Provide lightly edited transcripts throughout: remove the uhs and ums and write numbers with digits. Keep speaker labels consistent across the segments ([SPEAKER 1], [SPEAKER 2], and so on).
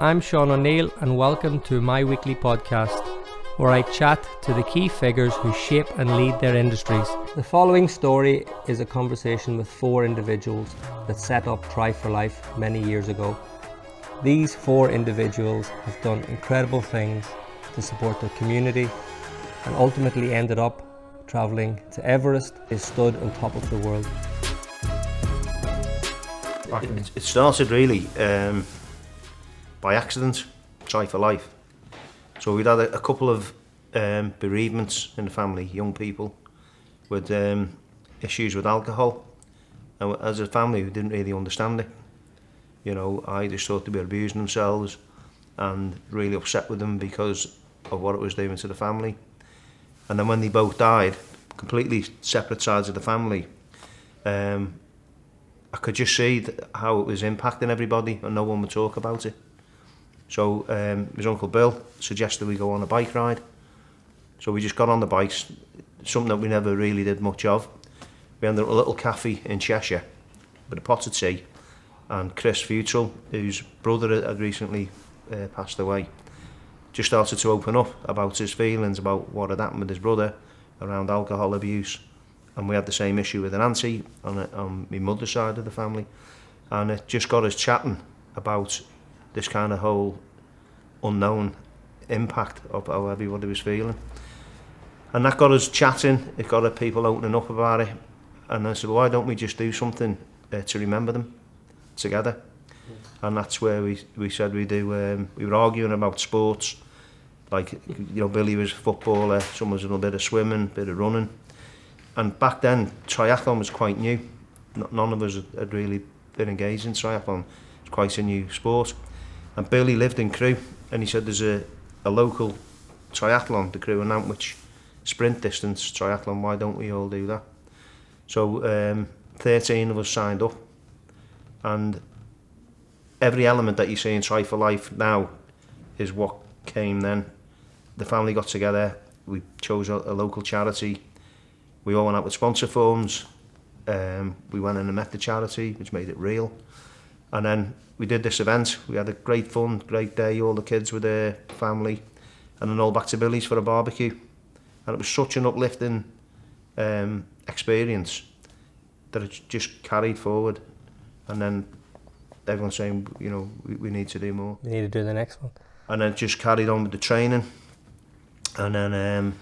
[SPEAKER 1] I'm Sean O'Neill and welcome to my weekly podcast where I chat to the key figures who shape and lead their industries. The following story is a conversation with 4 individuals that set up Tri-4-Life many years ago. These 4 individuals have done incredible things to support their community and ultimately ended up travelling to Everest. They stood on top of the world.
[SPEAKER 2] It started really by accident, Tri-4-Life. So we'd had a couple of bereavements in the family, young people with issues with alcohol. And as a family, we didn't really understand it. You know, I just thought they were abusing themselves and really upset with them because of what it was doing to the family. And then when they both died, completely separate sides of the family, I could just see how it was impacting everybody and no one would talk about it. So his Uncle Bill suggested we go on a bike ride. So we just got on the bikes, something that we never really did much of. We ended up at a little cafe in Cheshire with a pot of tea, and Chris Futrell, whose brother had recently passed away, just started to open up about his feelings about what had happened with his brother around alcohol abuse. And we had the same issue with an auntie on my mother's side of the family, and it just got us chatting about this kind of whole unknown impact of how everybody was feeling. And that got us chatting, it got people opening up about it, and I said, well, why don't we just do something to remember them together? And that's where we said we do. We were arguing about sports, like, you know, Billy was a footballer, someone was a little bit of swimming, bit of running. And back then, triathlon was quite new. None of us had really been engaged in triathlon. It's quite a new sport. And Billy lived in Crewe, and he said there's a local triathlon, the Crewe and Nantwich sprint distance triathlon, why don't we all do that? So 13 of us signed up, and every element that you see in Tri-4-Life now is what came then. The family got together, we chose a local charity. We all went out with sponsor forms. We went in and met the charity, which made it real. And then we did this event. We had a great fun, great day. All the kids were there, family, and then all back to Billy's for a barbecue. And it was such an uplifting experience that it just carried forward. And then everyone's saying, you know, we need to do more.
[SPEAKER 1] We need to do the next one.
[SPEAKER 2] And then just carried on with the training. And then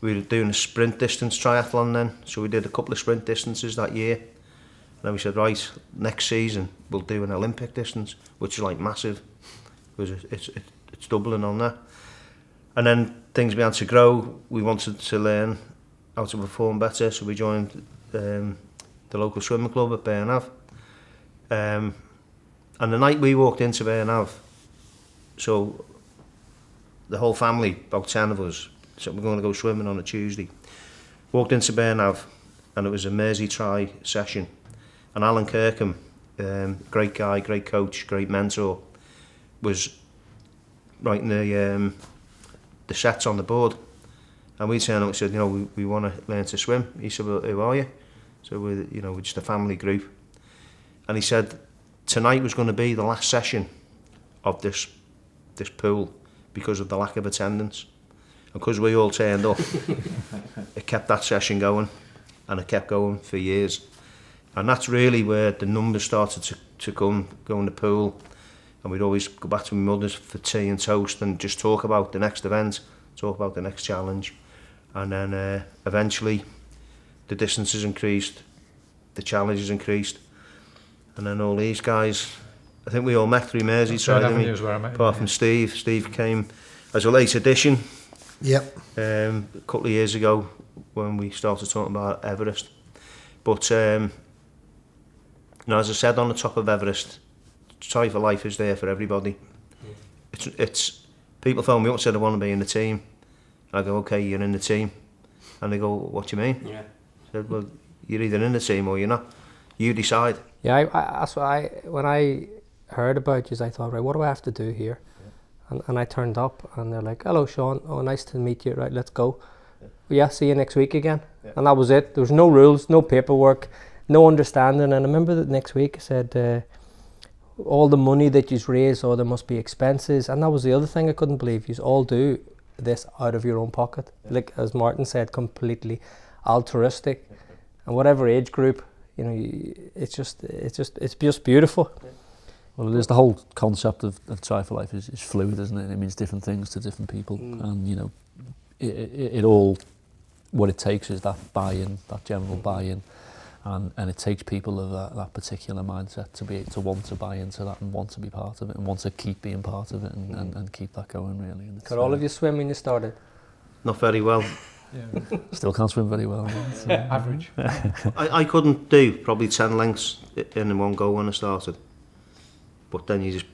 [SPEAKER 2] we were doing a sprint distance triathlon then, so we did a couple of sprint distances that year. And then we said, right, next season we'll do an Olympic distance, which is like massive, because it's doubling on that. And then things began to grow. We wanted to learn how to perform better, so we joined the local swimming club at Burnav. And the night we walked into Burnav, so the whole family, about 10 of us, so we're going to go swimming on a Tuesday. Walked into Burnav, and it was a Mersey Tri session. And Alan Kirkham, great guy, great coach, great mentor, was writing the sets on the board. And we turned up and said, you know, we want to learn to swim. He said, well, who are you? So we're just a family group. And he said, tonight was going to be the last session of this pool because of the lack of attendance. Because we all turned up, it kept that session going, and it kept going for years. And that's really where the numbers started to go in the pool. And we'd always go back to my mother's for tea and toast and just talk about the next event, talk about the next challenge. And then eventually the distances increased, the challenges increased. And then all these guys, I think we all met through Merseyside, apart from Steve. Steve came as a late addition.
[SPEAKER 3] Yep.
[SPEAKER 2] A couple of years ago when we started talking about Everest. But you know, as I said, on the top of Everest, Tri-4-Life is there for everybody. It's people phone me up and say they want to be in the team. I go, okay, you're in the team. And they go, what do you mean? Yeah. I said, well, you're either in the team or you're not. You decide.
[SPEAKER 1] Yeah, that's what when I heard about you, I thought, right, what do I have to do here? And I turned up and they're like, hello Sean, oh nice to meet you, right, let's go. Yeah, see you next week again. Yeah. And that was it. There was no rules, no paperwork, no understanding. And I remember that next week I said, all the money that you raise, or there must be expenses. And that was the other thing I couldn't believe. You all do this out of your own pocket. Like, as Martin said, completely altruistic. And whatever age group, you know, it's just beautiful.
[SPEAKER 3] Well, it is. The whole concept of Tri-4-Life is fluid, isn't it? It means different things to different people. And, you know, it all, what it takes is that buy-in, that general buy-in. And it takes people of that particular mindset to be able to want to buy into that and want to be part of it and want to keep being part of it and keep that going, really. And
[SPEAKER 1] could all of you swim when you started?
[SPEAKER 2] Not very well.
[SPEAKER 3] Yeah. Still can't swim very well. So.
[SPEAKER 4] Average.
[SPEAKER 2] I couldn't do probably 10 lengths in one go when I started. But then you just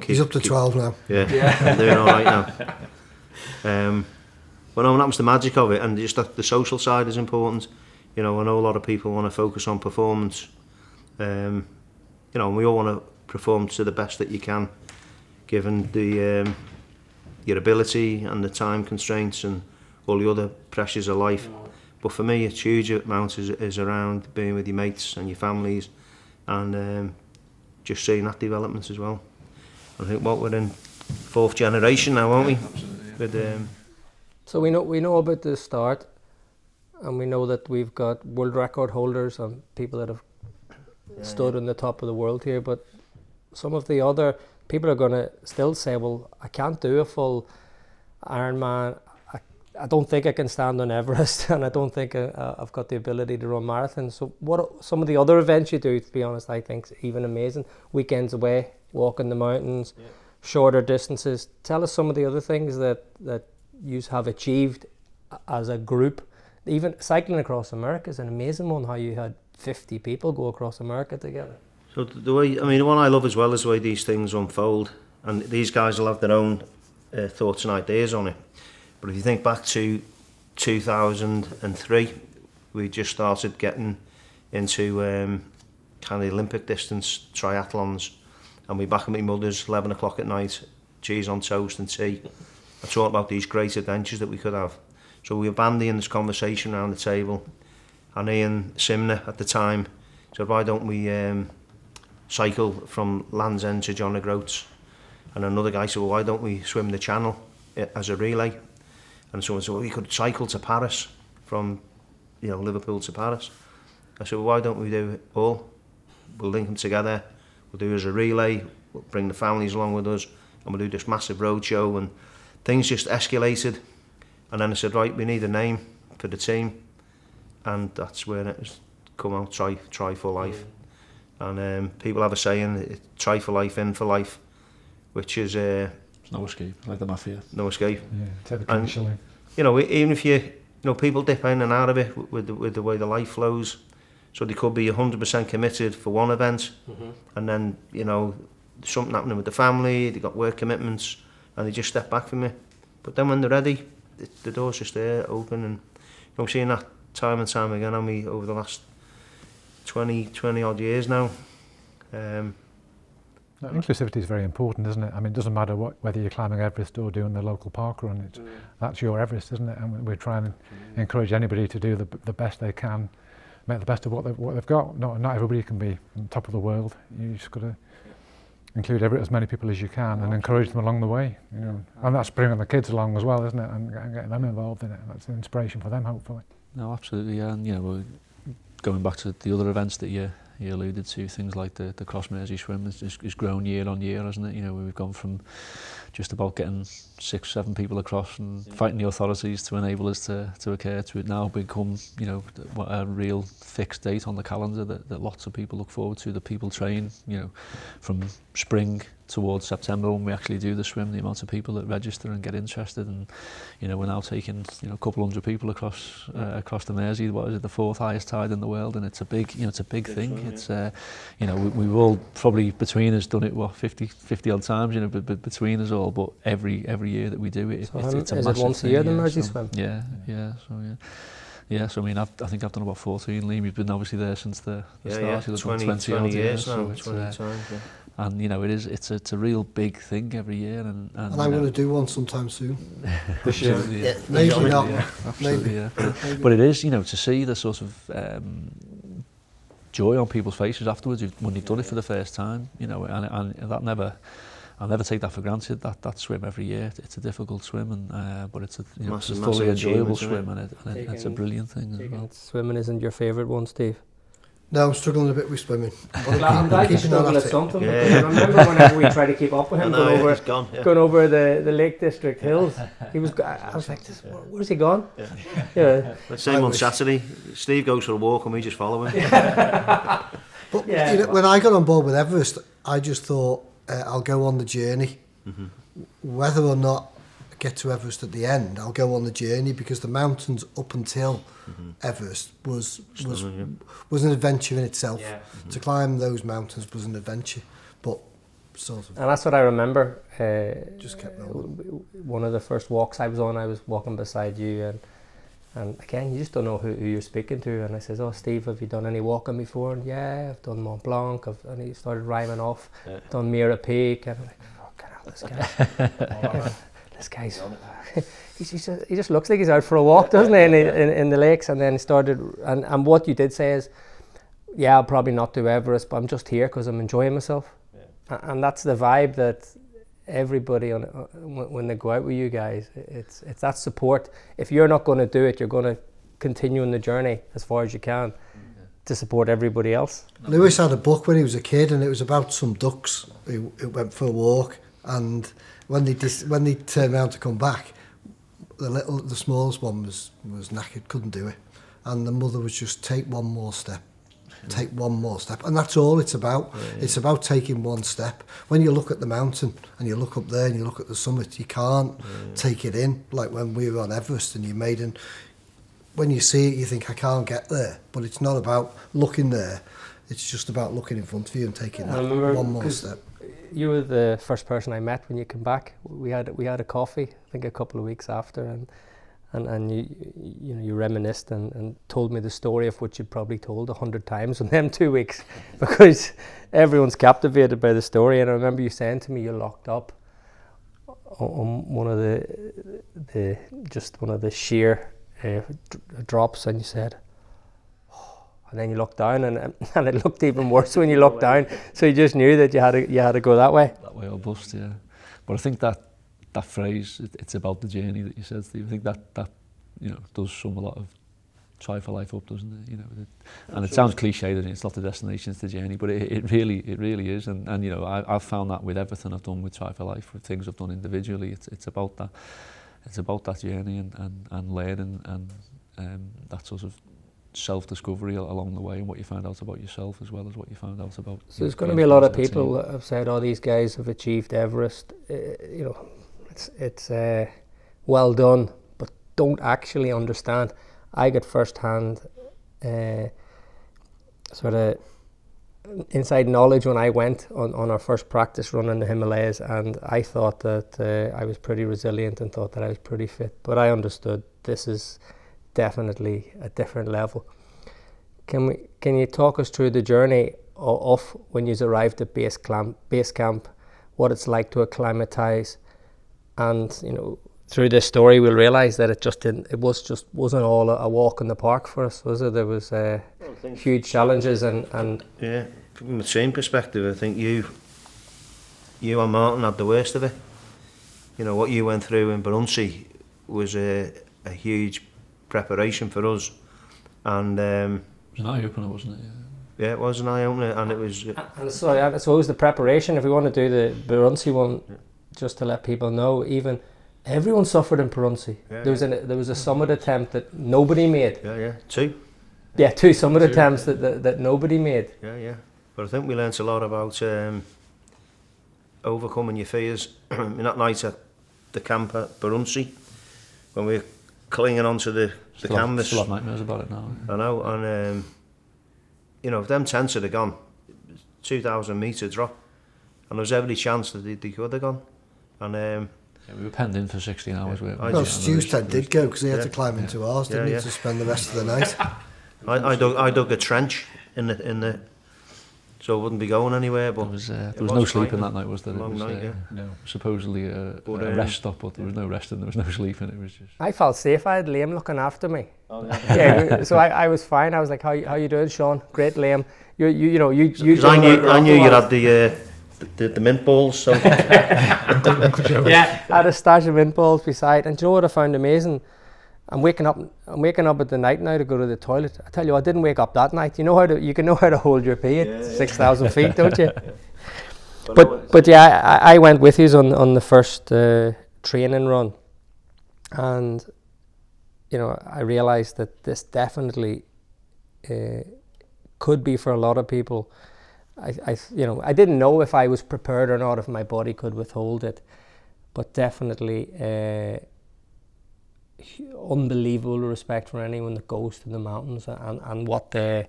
[SPEAKER 4] He's up to 12 now.
[SPEAKER 2] Yeah, I'm doing all right now. But no, that was the magic of it, and just the social side is important. You know, I know a lot of people want to focus on performance. You know, and we all want to perform to the best that you can, given the your ability and the time constraints and all the other pressures of life. But for me, a huge amount is around being with your mates and your families, and just seeing that development as well. I think we're in 4th generation now, aren't we?
[SPEAKER 3] Absolutely.
[SPEAKER 2] With,
[SPEAKER 1] So we know about the start, and we know that we've got world record holders and people that have stood on the top of the world here. But some of the other people are going to still say, "Well, I can't do a full Ironman. I don't think I can stand on Everest, and I don't think I've got the ability to run marathons." So what are some of the other events you do, to be honest, I think is even amazing. Weekends away, walking the mountains, shorter distances. Tell us some of the other things that you have achieved as a group. Even cycling across America is an amazing one, how you had 50 people go across America together.
[SPEAKER 2] So the way, I mean, the one I love as well is the way these things unfold, and these guys will have their own thoughts and ideas on it. But if you think back to 2003, we just started getting into kind of Olympic distance triathlons, and we back at my mother's 11 o'clock at night, cheese on toast and tea, and talking about these great adventures that we could have. So we were bandying this conversation around the table, and Ian Simner at the time said, "Why don't we cycle from Land's End to John O'Groats?" And another guy said, "Well, why don't we swim the channel as a relay?" And someone said, "Well, we could cycle to Paris from, you know, Liverpool to Paris." I said, "Well, why don't we do it all? We'll link them together. We'll do it as a relay. We'll bring the families along with us, and we'll do this massive road show." And things just escalated. And then I said, "Right, we need a name for the team," and that's where it has come out. Tri-4-Life. And people have a saying, "Tri-4-Life, in for life," which is
[SPEAKER 3] No escape, like the mafia.
[SPEAKER 2] no escape.
[SPEAKER 4] Yeah, take the cash shilling.
[SPEAKER 2] You know, even if you know, people dip in and out of it with the way the life flows. So they could be 100% committed for one event, and then, you know, something happening with the family, they got work commitments, and they just step back from it. But then when they're ready, the door's just there, open, and I'm seeing that time and time again on me over the last 20 odd years now.
[SPEAKER 4] Inclusivity is very important, isn't it? I mean, it doesn't matter whether you're climbing Everest or doing the local park run. That's your Everest, isn't it? And we're trying to encourage anybody to do the best they can, make the best of what they've got. Not everybody can be on top of the world. You just got to include as many people as you can and encourage them along the way. You know, and that's bringing the kids along as well, isn't it? And getting them involved in it. That's an inspiration for them, hopefully.
[SPEAKER 3] No, absolutely. And you know, going back to the other events that you alluded to, things like the Cross Mersey swim has grown year on year, hasn't it? You know, we've gone from just about getting 6-7 people across and fighting the authorities to enable us to occur to it now become, you know, a real fixed date on the calendar that lots of people look forward to, that people train, you know, from spring towards September when we actually do the swim, the amount of people that register and get interested. And you know, we're now taking, you know, a couple hundred people across the Mersey. What is it, the 4th highest tide in the world? And it's a big, you know, it's a big thing. It's you know, we've all probably between us done it 50 odd times, you know, but between us all. But every year that we do it,
[SPEAKER 1] So
[SPEAKER 3] it's a
[SPEAKER 1] is
[SPEAKER 3] massive
[SPEAKER 1] it once a
[SPEAKER 3] thing,
[SPEAKER 1] year the Mersey swim?
[SPEAKER 3] Yeah. So I mean, I think I've done about 14. Liam, you've been obviously there since the start.
[SPEAKER 2] 20 years now.
[SPEAKER 3] So
[SPEAKER 2] 20 times. Yeah.
[SPEAKER 3] And you know, it's a real big thing every year. And
[SPEAKER 5] I'm going to do one sometime soon.
[SPEAKER 4] This year.
[SPEAKER 5] Maybe not.
[SPEAKER 3] Yeah, absolutely,
[SPEAKER 5] Maybe.
[SPEAKER 3] yeah. But it is, you know, to see the sort of joy on people's faces afterwards when they've done it for the first time, you know, and that I'll never take that for granted. That swim every year, it's a difficult swim, and but it's it's a fully enjoyable swim, and it's a brilliant thing as well.
[SPEAKER 1] Swimming isn't your favourite one, Steve?
[SPEAKER 5] No, I'm struggling a bit with swimming.
[SPEAKER 1] I'm glad you're struggling at something. Because I remember whenever we tried to keep up with him, going over the Lake District hills, I was like, where's he gone?
[SPEAKER 2] Let's say on Saturday, Steve goes for a walk and we just follow him.
[SPEAKER 5] But you know, when I got on board with Everest, I just thought I'll go on the journey. Mm-hmm. Whether or not I get to Everest at the end, I'll go on the journey, because the mountains up until Everest was an adventure in itself. Yeah. Mm-hmm. To climb those mountains was an adventure, but sort of.
[SPEAKER 1] And that's what I remember.
[SPEAKER 5] Just kept going.
[SPEAKER 1] One of the first walks I was on, I was walking beside you, and again, you just don't know who you're speaking to. And I says, "Oh, Steve, have you done any walking before?" And yeah, I've done Mont Blanc. And he started rhyming off. Yeah. Done Mira Peak, and I'm like, "Fucking hell, this guy's." He just looks like he's out for a walk, doesn't he? In the lakes. And then he started. And what you did say is, "Yeah, I'll probably not do Everest, but I'm just here because I'm enjoying myself." Yeah. And that's the vibe that everybody when they go out with you guys, it's that support. If you're not going to do it, you're going to continue on the journey as far as you can to support everybody else.
[SPEAKER 5] Lewis had a book when he was a kid, and it was about some ducks who went for a walk, and when they turned around to come back, the smallest one was knackered, couldn't do it, and the mother was just take one more step, and that's all it's about. It's about taking one step. When you look at the mountain and you look up there and you look at the summit, you can't take it in like when we were on Everest and when you see it you think, I can't get there, but it's not about looking there, it's just about looking in front of you and taking that one more step.
[SPEAKER 1] You were the first person I met when you came back. We had a coffee, I think a couple of weeks after, and you reminisced and told me the story of what you'd probably told 100 times in them 2 weeks, because everyone's captivated by the story. And I remember you saying to me you locked up on one of the sheer drops, and you said, and then you looked down, and it looked even worse when you looked down. So you just knew that you had to go that way.
[SPEAKER 3] That way or bust, yeah. But I think that phrase, it's about the journey that you said, Steve. I think that does sum a lot of Tri-4-Life up, doesn't it? You know, and it sounds cliche, doesn't it? It's not the destination, it's the journey, but it really is. And I've found that with everything I've done with Tri-4-Life, with things I've done individually. It's about that. It's about that journey and learning and that sort of self-discovery along the way, and what you find out about yourself as well as what you find out about.
[SPEAKER 1] So there's going to be a lot of people that have said, "Oh, these guys have achieved Everest." It's well done, but don't actually understand. I get first-hand sort of inside knowledge when I went on our first practice run in the Himalayas, and I thought that I was pretty resilient and thought that I was pretty fit, but I understood this is definitely a different level. Can you talk us through the journey of when you arrived at base camp, what it's like to acclimatise, and through this story we'll realise that it wasn't all a walk in the park for us, was it? There was huge challenges and
[SPEAKER 2] yeah, from the same perspective, I think you and Martin had the worst of it. What you went through in Barunsi was a huge preparation for us, and
[SPEAKER 3] it was an eye-opener, wasn't it?
[SPEAKER 2] Yeah, it was an eye-opener, and it was...
[SPEAKER 1] And so I suppose the preparation, if we want to do the Barunsi one, just to let people know, even everyone suffered in Barunsi. Yeah, there was a summit attempt that nobody made. Two summit attempts that nobody made.
[SPEAKER 2] Yeah. But I think we learnt a lot about overcoming your fears. That night at the camp at Barunsi, when we were clinging onto the canvas.
[SPEAKER 3] Still have nightmares about it now.
[SPEAKER 2] I know, and if them tents had gone, 2,000 metre drop, and there was every chance that they could have gone. And
[SPEAKER 3] we were penned in for 16 hours.
[SPEAKER 5] Well, Stu's tent did go because he had to climb into ours, didn't he, to spend the rest of the night.
[SPEAKER 2] I dug a trench in the so it wouldn't be going anywhere. But
[SPEAKER 3] there was no sleeping that night, was there?
[SPEAKER 2] Long night,
[SPEAKER 3] No, supposedly a rest stop, but there was no resting, there was no sleeping. It was just.
[SPEAKER 1] I felt safe. I had Liam looking after me. Oh, yeah. So I was fine. I was like, "How you doing, Sean?" Great, Liam. you know, you.
[SPEAKER 2] Because I knew you had the mint balls. So
[SPEAKER 1] yeah, I had a stash of mint balls beside, and do you know what I found amazing? I'm waking up at the night now to go to the toilet. I tell you, I didn't wake up that night. You can know how to hold your pee at 6,000 feet, don't you? But yeah, I went with you on the first training run, and you know, I realised that this definitely could be for a lot of people. I didn't know if I was prepared or not, if my body could withhold it, but definitely unbelievable respect for anyone that goes to the mountains and what they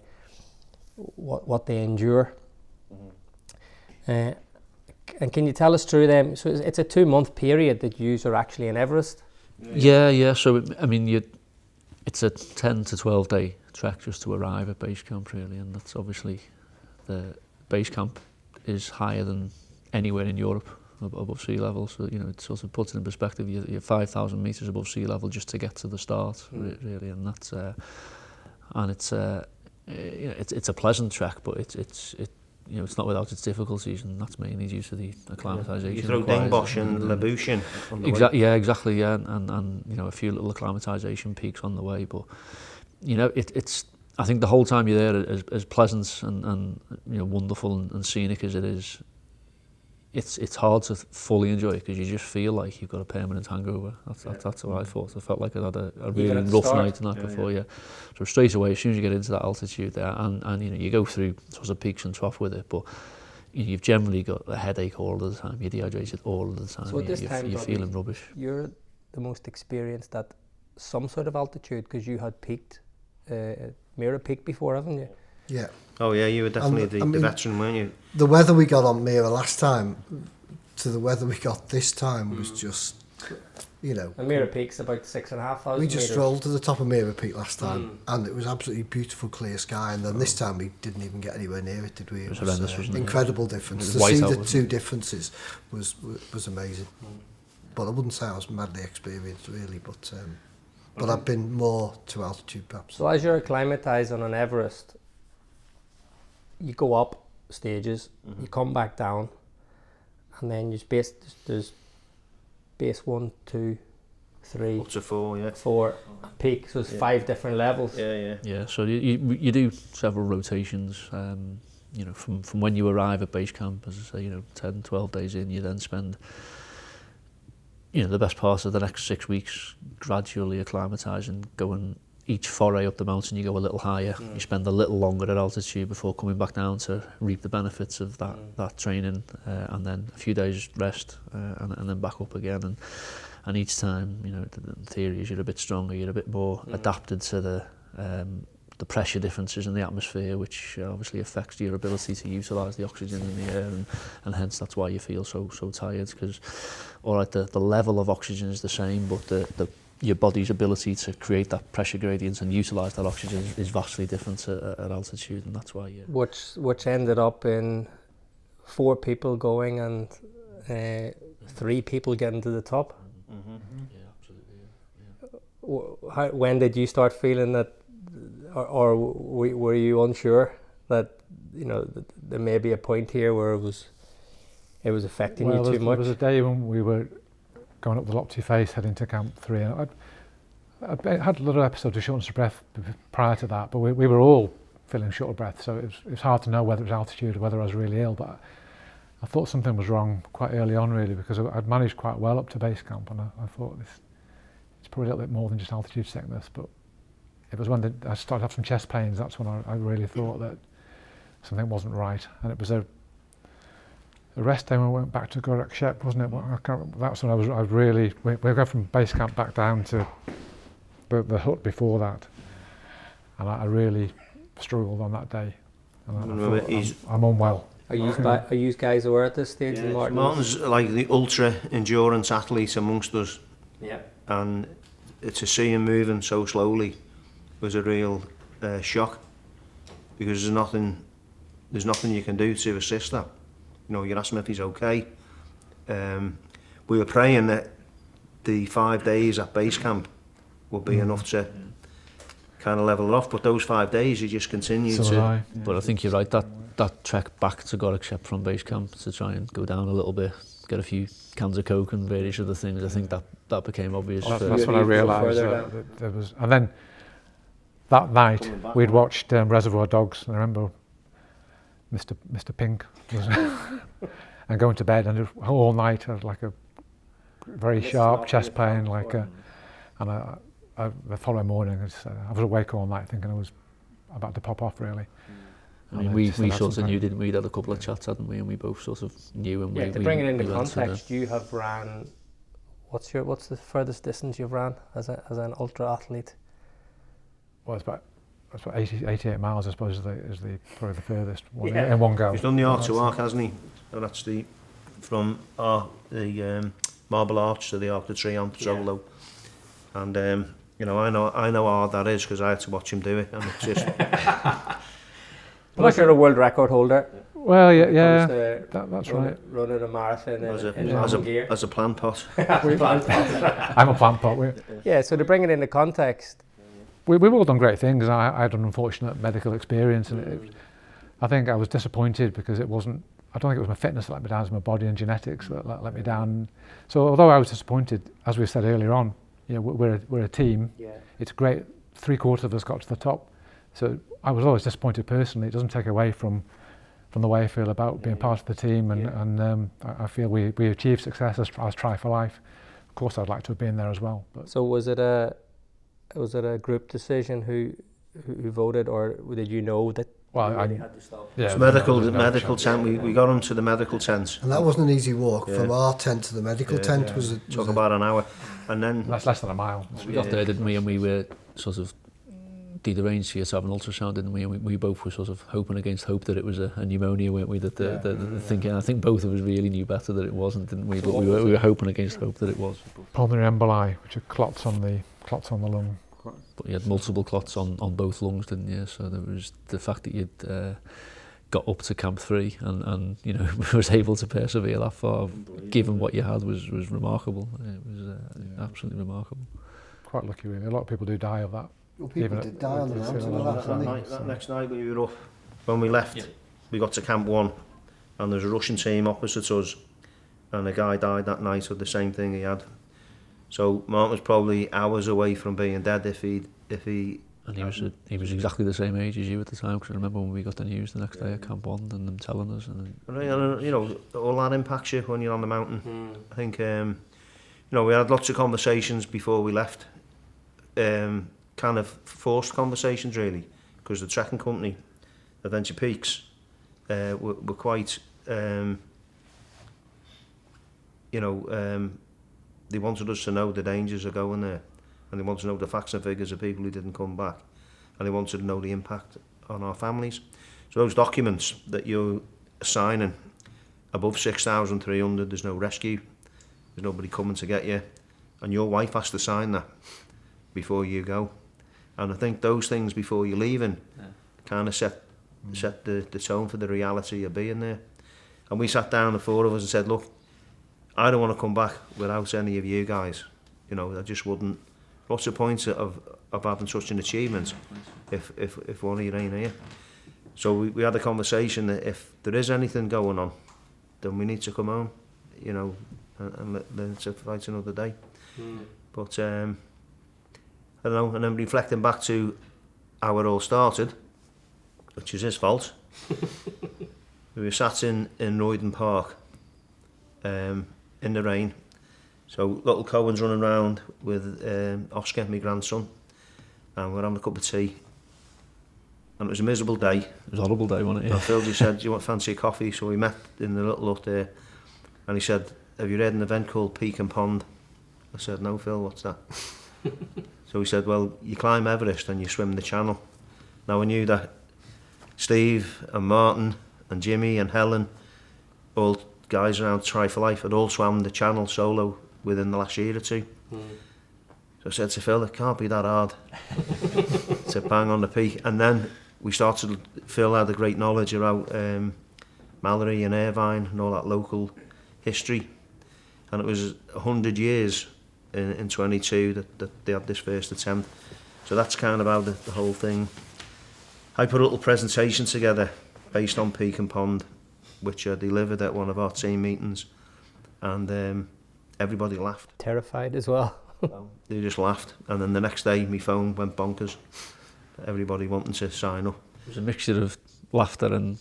[SPEAKER 1] endure. And can you tell us through them? So it's a 2-month period that you are actually in Everest.
[SPEAKER 3] Yeah. So I mean, it's a 10 to 12 day trek just to arrive at base camp, really, and that's obviously the base camp is higher than anywhere in Europe above sea level. So you know, it sort of puts it in perspective. You're 5,000 meters above sea level just to get to the start, really, and that's it's a pleasant trek, but it's you know, it's not without its difficulties, and that's mainly due to the acclimatisation.
[SPEAKER 2] You throw Dingbosch and Labouche on the way.
[SPEAKER 3] Yeah, exactly. Yeah, and you know, a few little acclimatisation peaks on the way, but you know, it's. I think the whole time you're there, as pleasant and you know, wonderful and scenic as it is, it's hard to fully enjoy it because you just feel like you've got a permanent hangover. That's what I thought. I felt like I had a really rough night the night before. Yeah. So straight away, as soon as you get into that altitude there, and you know, you go through sorts of peaks and troughs with it, but you've generally got a headache all of the time. You're dehydrated all of the time.
[SPEAKER 1] So at this time,
[SPEAKER 3] you're feeling rubbish.
[SPEAKER 1] You're the most experienced at some sort of altitude because you had peaked, Mira peaked before, haven't you?
[SPEAKER 5] Yeah.
[SPEAKER 2] Oh yeah, you were definitely the veteran, weren't you?
[SPEAKER 5] The weather we got on Mira last time to the weather we got this time was just, you know.
[SPEAKER 1] And Mira Peak's about 6,500
[SPEAKER 5] We just
[SPEAKER 1] meters.
[SPEAKER 5] strolled to the top of Mira Peak last time, and it was absolutely beautiful, clear sky. And then this time we didn't even get anywhere near it, did we?
[SPEAKER 3] It was horrendous, wasn't it?
[SPEAKER 5] Incredible difference. To
[SPEAKER 3] white
[SPEAKER 5] see
[SPEAKER 3] out,
[SPEAKER 5] the
[SPEAKER 3] wasn't
[SPEAKER 5] two
[SPEAKER 3] it?
[SPEAKER 5] differences was amazing. But I wouldn't say I was madly experienced really, but I've been more to altitude perhaps.
[SPEAKER 1] So as you're acclimatised on an Everest, you go up stages, you come back down, and then there's base 1, 2, 3,
[SPEAKER 2] Up to 4, yeah.
[SPEAKER 1] 4 peak. So it's 5 different levels.
[SPEAKER 3] Yeah. So you do several rotations. You know, from when you arrive at base camp, as I say, you know, 10, 12 days in, you then spend, you know, the best part of the next 6 weeks gradually acclimatising, going each foray up the mountain, you go a little higher, you spend a little longer at altitude before coming back down to reap the benefits of that training, and then a few days rest, and then back up again, and each time, you know, the theory is you're a bit stronger, you're a bit more adapted to the pressure differences in the atmosphere, which obviously affects your ability to utilise the oxygen in the air, and hence that's why you feel so tired, because alright, the level of oxygen is the same, but your body's ability to create that pressure gradient and utilise that oxygen is vastly different at altitude, and that's why
[SPEAKER 1] Which ended up in 4 people going and 3 people getting to the top.
[SPEAKER 3] Yeah, absolutely.
[SPEAKER 1] Yeah. When did you start feeling that, or were you unsure that, you know, there may be a point here where it was affecting you too much?
[SPEAKER 4] There was a day when we were going up the Lopty face heading to Camp 3, and I'd had a little episode of shortness of breath prior to that, but we were all feeling short of breath, so it was hard to know whether it was altitude or whether I was really ill, but I thought something was wrong quite early on, really, because I'd managed quite well up to base camp, and I thought it's probably a little bit more than just altitude sickness, but it was when I started to have some chest pains, that's when I really thought that something wasn't right, and it was a rest day when we went back to Gorak Shep, wasn't it? That's when I was really, we go from base camp back down to the hut before that, and I really struggled on that day, and I thought, I'm unwell.
[SPEAKER 1] Are you guys aware at this stage?
[SPEAKER 2] Yeah, Martin's like the ultra endurance athletes amongst us, and to see him moving so slowly was a real shock, because there's nothing you can do to assist that. You know, you ask him if he's okay. We were praying that the 5 days at base camp would be enough to kind of level it off. But those 5 days, you just continue
[SPEAKER 4] So
[SPEAKER 2] to.
[SPEAKER 4] did I.
[SPEAKER 3] But I think you're right, that trek back to Gorikshep from base camp to try and go down a little bit, get a few cans of Coke and various other things, I think that became obvious.
[SPEAKER 4] That's when I realised that there was. And then that night we'd watched Reservoir Dogs, and I remember Mr. Pink was and going to bed, and all night I had like a very sharp chest pain, like and the following morning I was awake all night thinking I was about to pop off, really.
[SPEAKER 3] I mean, we sort of knew, didn't we? We'd had a couple of chats, hadn't we? And we both sort of knew. And
[SPEAKER 1] to bring it into context, you have ran. What's the furthest distance you've ran as an ultra athlete?
[SPEAKER 4] Well, it's about 88 miles, I suppose, is probably the furthest one in one go.
[SPEAKER 2] He's done the Arc to Arc, hasn't he? And that's from the Marble Arch to the Arc de Triomphe solo. And I know how hard that is because I had to watch him do it, and it's just.
[SPEAKER 1] Plus, you're a world record holder.
[SPEAKER 4] Well, yeah, that's right.
[SPEAKER 1] Running a marathon
[SPEAKER 2] as a plant pot.
[SPEAKER 4] I'm a plant pot.
[SPEAKER 1] Yeah, so to bring it into context.
[SPEAKER 4] We've all done great things. I had an unfortunate medical experience, and I think I was disappointed because it wasn't. I don't think it was my fitness that let me down, it was my body and genetics that let me down. So although I was disappointed, as we said earlier on, we're a team. Yeah. It's great. 3/4 of us got to the top. So I was always disappointed personally. It doesn't take away from the way I feel about being part of the team, and I feel we achieved success as Tri-4-Life. Of course, I'd like to have been there as well. But.
[SPEAKER 1] So was it a group decision who voted, or did you know that? Well, I had to stop.
[SPEAKER 2] Yeah, it's medical tent. We got him to the medical tent,
[SPEAKER 5] and that wasn't an easy walk from our tent to the medical tent.
[SPEAKER 2] Took about an hour, and then
[SPEAKER 4] that's less than a mile.
[SPEAKER 3] We got there, didn't we? And we were sort of did arrange for you to have an ultrasound, didn't we? And we both were sort of hoping against hope that it was a pneumonia, weren't we? The thinking. I think both of us really knew better that it wasn't, didn't we? But we were hoping against hope that it was.
[SPEAKER 4] Pulmonary emboli, which are clots on the lung.
[SPEAKER 3] But you had multiple clots on both lungs, didn't you? So there was the fact that you'd got up to Camp 3 and was able to persevere that far, given what you had, was remarkable. It was absolutely remarkable.
[SPEAKER 4] Quite lucky, really. A lot of people do die of that.
[SPEAKER 5] Well, people did die on the mountain.
[SPEAKER 2] That next night we were up, when we left, we got to Camp 1, and there's a Russian team opposite us, and a guy died that night of the same thing he had. So Martin was probably hours away from being dead if he.
[SPEAKER 3] And he was exactly the same age as you at the time, because I remember when we got the news the next day at Camp 1 and them telling us. And
[SPEAKER 2] all that impacts you when you're on the mountain. I think we had lots of conversations before we left, kind of forced conversations really, because the trekking company, Adventure Peaks, were quite, they wanted us to know the dangers of going there, and they wanted to know the facts and figures of people who didn't come back, and they wanted to know the impact on our families. So those documents that you're signing, above 6,300, there's no rescue, there's nobody coming to get you, and your wife has to sign that before you go. And I think those things before you're leaving kind of set the tone for the reality of being there. And we sat down, the four of us, and said, look, I don't want to come back without any of you guys. I just wouldn't. What's the point of having such an achievement if one of you ain't here? So we had a conversation that if there is anything going on, then we need to come home, and let's fight another day. But I don't know. And then reflecting back to how it all started, which is his fault. We were sat in Royden Park, in the rain. So little Cohen's running around with Oscar, my grandson, and we're having a cup of tea. And it was a miserable day.
[SPEAKER 3] It was a horrible day, wasn't it?
[SPEAKER 2] And Phil just said, do you want fancy a coffee? So we met in the little hut there, and he said, have you read an event called Peak and Pond? I said, no, Phil, what's that? So he said, well, you climb Everest and you swim the channel. Now I knew that Steve and Martin and Jimmy and Helen, all guys around Tri-4-Life, had all swam the channel solo within the last year or two. So I said to Phil, it can't be that hard to bang on the peak. And then we started, Phil had a great knowledge about Mallory and Irvine and all that local history. And it was 100 years in 22 that they had this first attempt. So that's kind of how the whole thing. I put a little presentation together based on Peak and Pond, which I delivered at one of our team meetings, and everybody laughed.
[SPEAKER 1] Terrified as well.
[SPEAKER 2] They just laughed, and then the next day my phone went bonkers. Everybody wanting to sign up.
[SPEAKER 3] It was a mixture of laughter and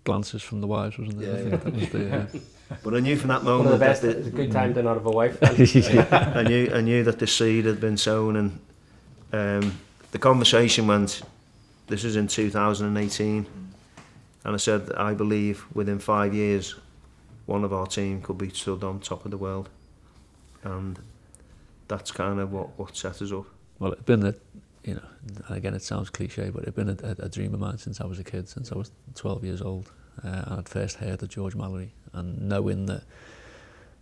[SPEAKER 3] glances from the wives, wasn't it?
[SPEAKER 2] Yeah,
[SPEAKER 3] I think that was the,
[SPEAKER 2] But I knew from that
[SPEAKER 1] One
[SPEAKER 2] moment
[SPEAKER 1] of the best.
[SPEAKER 2] that
[SPEAKER 1] It's a good time to not have a wife.
[SPEAKER 2] I knew that the seed had been sown, and the conversation went. This is in 2018, and I said I believe within 5 years, one of our team could be stood on top of the world, and that's kind of what set us up.
[SPEAKER 3] well, it's been and again it sounds cliche, but it's been a dream of mine since I was a kid, since I was 12 years old. And I'd first heard of George Mallory, and knowing that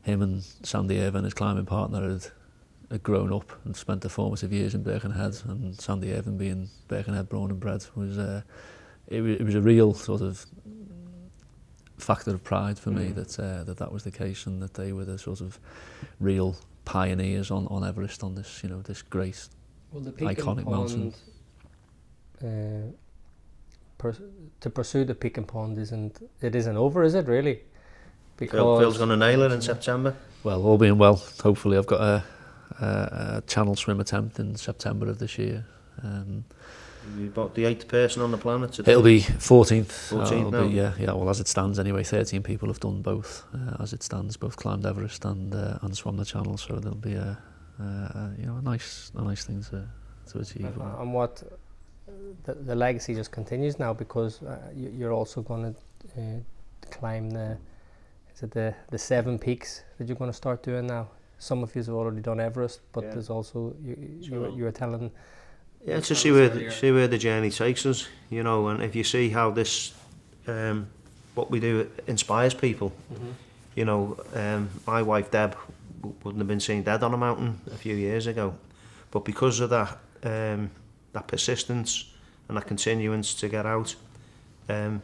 [SPEAKER 3] him and Sandy Irvine, his climbing partner, had grown up and spent their formative years in Birkenhead, and Sandy Irvine being Birkenhead born and bred, was it was a real sort of factor of pride for me that was the case, and that they were the sort of real pioneers on Everest, on this this great iconic mountain.
[SPEAKER 1] To pursue the Peak and Pond isn't over, is it really?
[SPEAKER 2] Because Phil's going to nail it in September.
[SPEAKER 3] Well, all being well, hopefully I've got a channel swim attempt in September of this year.
[SPEAKER 2] You're about the 8th person on the planet today.
[SPEAKER 3] It'll be 14th.
[SPEAKER 2] 14th now.
[SPEAKER 3] Yeah. Well, as it stands anyway, 13 people have done both. As it stands, both climbed Everest and swum the channel. So there'll be a nice thing to achieve.
[SPEAKER 1] And what the legacy just continues now, because you're also going to climb the 7 peaks that you're going to start doing now. Some of you have already done Everest, but there's also you were telling.
[SPEAKER 2] Yeah, to see where the journey takes us, and if you see how this, what we do inspires people. My wife Deb wouldn't have been seen dead on a mountain a few years ago, but because of that persistence and that continuance to get out,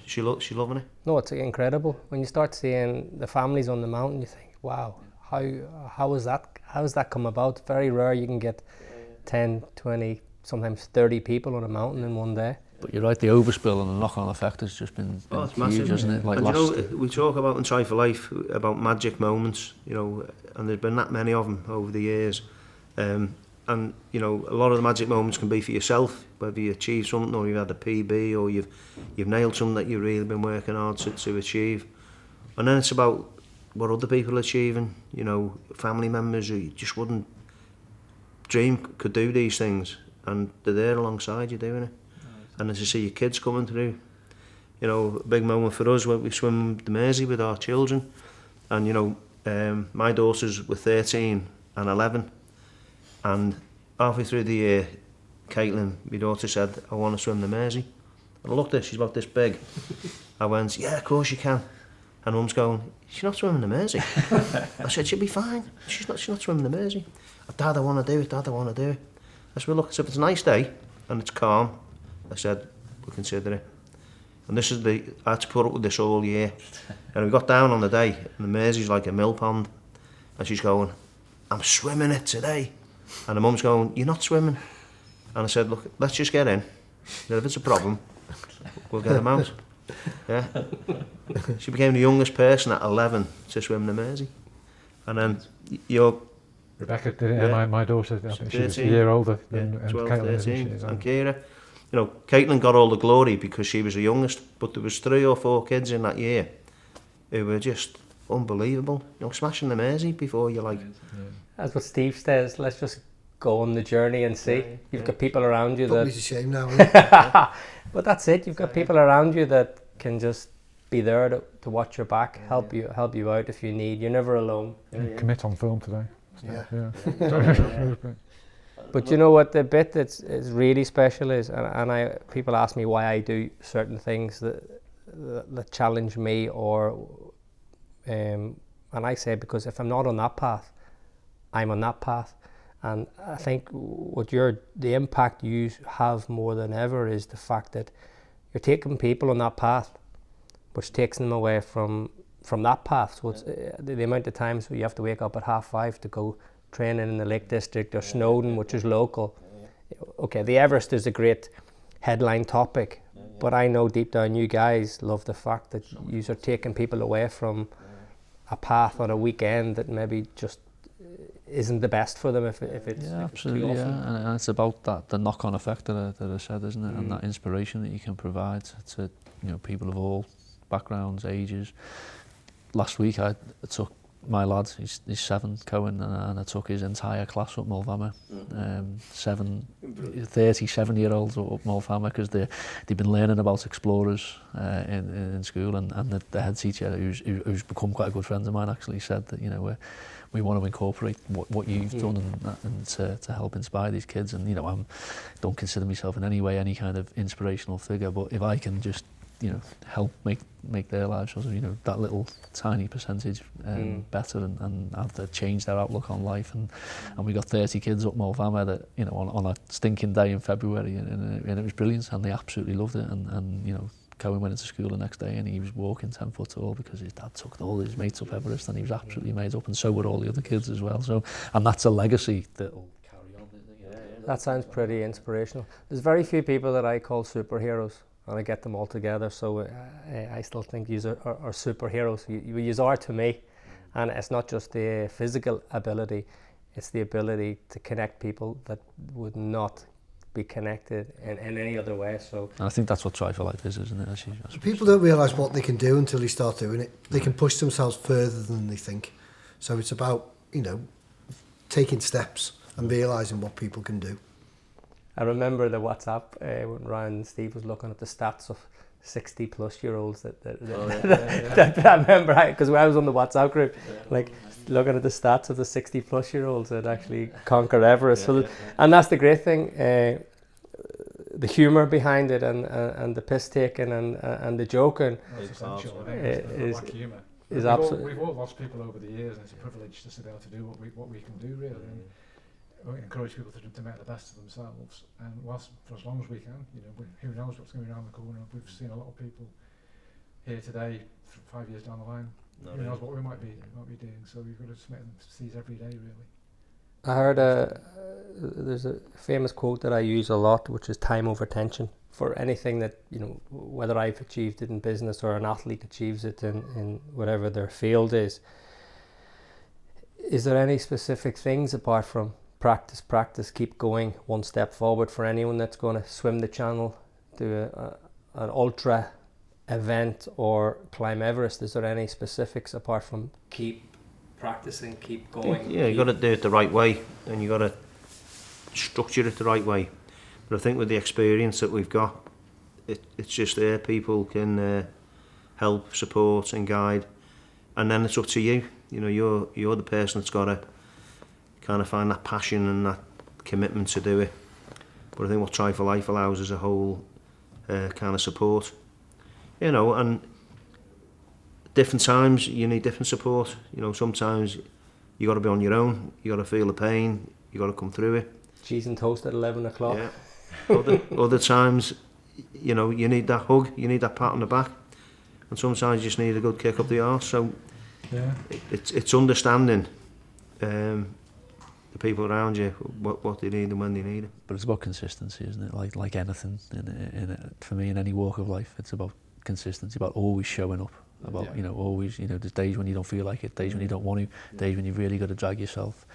[SPEAKER 2] she's loving it.
[SPEAKER 1] No, it's incredible. When you start seeing the families on the mountain, you think, wow, how is that come about? Very rare you can get 10, 20, sometimes 30 people on a mountain in one day.
[SPEAKER 3] But you're right, the overspill and the knock-on effect has just been
[SPEAKER 2] it's
[SPEAKER 3] huge,
[SPEAKER 2] massive,
[SPEAKER 3] isn't it? Like
[SPEAKER 2] we talk about in Tri-4-Life about magic moments, and there's been that many of them over the years. And a lot of the magic moments can be for yourself, whether you achieve something or you've had a PB or you've nailed something that you've really been working hard to achieve. And then it's about what other people are achieving, family members who you just wouldn't dream could do these things, and they're there alongside you doing it. And as you see your kids coming through, a big moment for us when we swim the Mersey with our children. And my daughters were 13 and 11, and halfway through the year, Caitlin, my daughter, said, I want to swim the Mersey. And I looked at her, she's about this big. I went, yeah, of course you can. And Mum's going, she's not swimming the Mersey. I said, she'll be fine. She's not swimming the Mersey. Dad, I want to do it. Dad, I want to do it. I said, well, look, if it's a nice day and it's calm, I said, we'll consider it. And this is I had to put up with this all year. And we got down on the day, and the Mersey's like a mill pond. And she's going, I'm swimming it today. And the mum's going, you're not swimming. And I said, look, let's just get in. If it's a problem, we'll get them out. Yeah. She became the youngest person at 11 to swim the Mersey. And then
[SPEAKER 4] Rebecca did it, my daughter, I think she was a year older than
[SPEAKER 2] 12,
[SPEAKER 4] Caitlin.
[SPEAKER 2] 13, and Kira. Caitlin got all the glory because she was the youngest, but there was 3 or 4 kids in that year who were just unbelievable. Smashing the Mersey before you like.
[SPEAKER 1] That's what Steve says. Let's just go on the journey and see. You've got people around you
[SPEAKER 5] Put
[SPEAKER 1] that.
[SPEAKER 5] me to shame now. Isn't it?
[SPEAKER 1] But that's it. You've got people around you that can just be there to watch your back, help you out if you need. You're never alone.
[SPEAKER 4] Commit on film today.
[SPEAKER 5] Yeah.
[SPEAKER 1] But you know what, the bit that's is really special is, and people ask me why I do certain things that challenge me, and I say because if I'm not on that path, I'm on that path. And I think the impact you have more than ever is the fact that you're taking people on that path, which takes them away from that path. So it's the amount of times where you have to wake up at 5:30 to go training in the Lake District or Snowdon, which is local, okay, the Everest is a great headline topic, but I know deep down you guys love the fact that you are taking people away from a path on a weekend that maybe just isn't the best for them if it's
[SPEAKER 3] absolutely,
[SPEAKER 1] too often.
[SPEAKER 3] And it's about the knock-on effect that I said, isn't it? And that inspiration that you can provide to people of all backgrounds, ages. Last week I took my lad, he's 7, Cohen, and I took his entire class up Mulvama. 37-year-olds up Mulvama, because they've been learning about explorers in school, and the head teacher, who's become quite a good friend of mine, actually said that we want to incorporate what you've done and to help inspire these kids. And I don't consider myself in any way any kind of inspirational figure, but if I can just help make their lives sort of, that little tiny percentage better and have to change their outlook on life. And we got 30 kids up Mulvama that, on a stinking day in February, and it was brilliant, and they absolutely loved it. And Cohen went into school the next day and he was walking 10 foot tall because his dad took all his mates up Everest, and he was absolutely made up, and so were all the other kids as well. So, and that's a legacy that'll carry on.
[SPEAKER 1] That sounds pretty inspirational. There's very few people that I call superheroes, and I get them all together, so I still think you are superheroes. You are to me, and it's not just the physical ability, it's the ability to connect people that would not be connected in any other way. So, and
[SPEAKER 3] I think that's what Tri-4-Life is, isn't it? As
[SPEAKER 5] people don't realise what they can do until they start doing it. They can push themselves further than they think. So it's about, taking steps and realising what people can do.
[SPEAKER 1] I remember the WhatsApp when Ryan and Steve was looking at the stats of 60-plus-year-olds that I remember, because I was on the WhatsApp group, looking at the stats of the 60-plus-year-olds that actually conquered Everest. And that's the great thing, the humour behind it, and the piss taking and the joking is absolutely.
[SPEAKER 4] We've all lost people over the years, and it's a privilege to be able to do what we can do, really. And we encourage people to make the best of themselves, and for as long as we can, who knows what's going to be around the corner. We've seen a lot of people here today, 5 years down the line. Who knows what we might be doing? So we've got to seize every day, really.
[SPEAKER 1] I heard there's a famous quote that I use a lot, which is time over tension. For anything that, whether I've achieved it in business or an athlete achieves it in whatever their field is there any specific things apart from practice, keep going one step forward, for anyone that's going to swim the channel, do an ultra event or climb Everest? Is there any specifics apart from keep practicing, keep going?
[SPEAKER 2] Yeah, you got to do it the right way, and you got to structure it the right way. But I think with the experience that we've got, it's just there. People can help, support and guide, and then it's up to you. You're the person that's got to kind of find that passion and that commitment to do it. But I think what Tri-4-Life allows is a whole kind of support, and different times you need different support. Sometimes you got to be on your own, you got to feel the pain, you got to come through it.
[SPEAKER 1] Cheese and toast at 11 o'clock.
[SPEAKER 2] Yeah. Other times, you need that hug, you need that pat on the back, and sometimes you just need a good kick up the arse. So it's understanding the people around you, what they need and when they need it.
[SPEAKER 3] But it's about consistency, isn't it? Like anything for me in any walk of life, it's about consistency, about always showing up, about always, there's days when you don't feel like it, days when you don't want to, days when you've really got to drag yourself,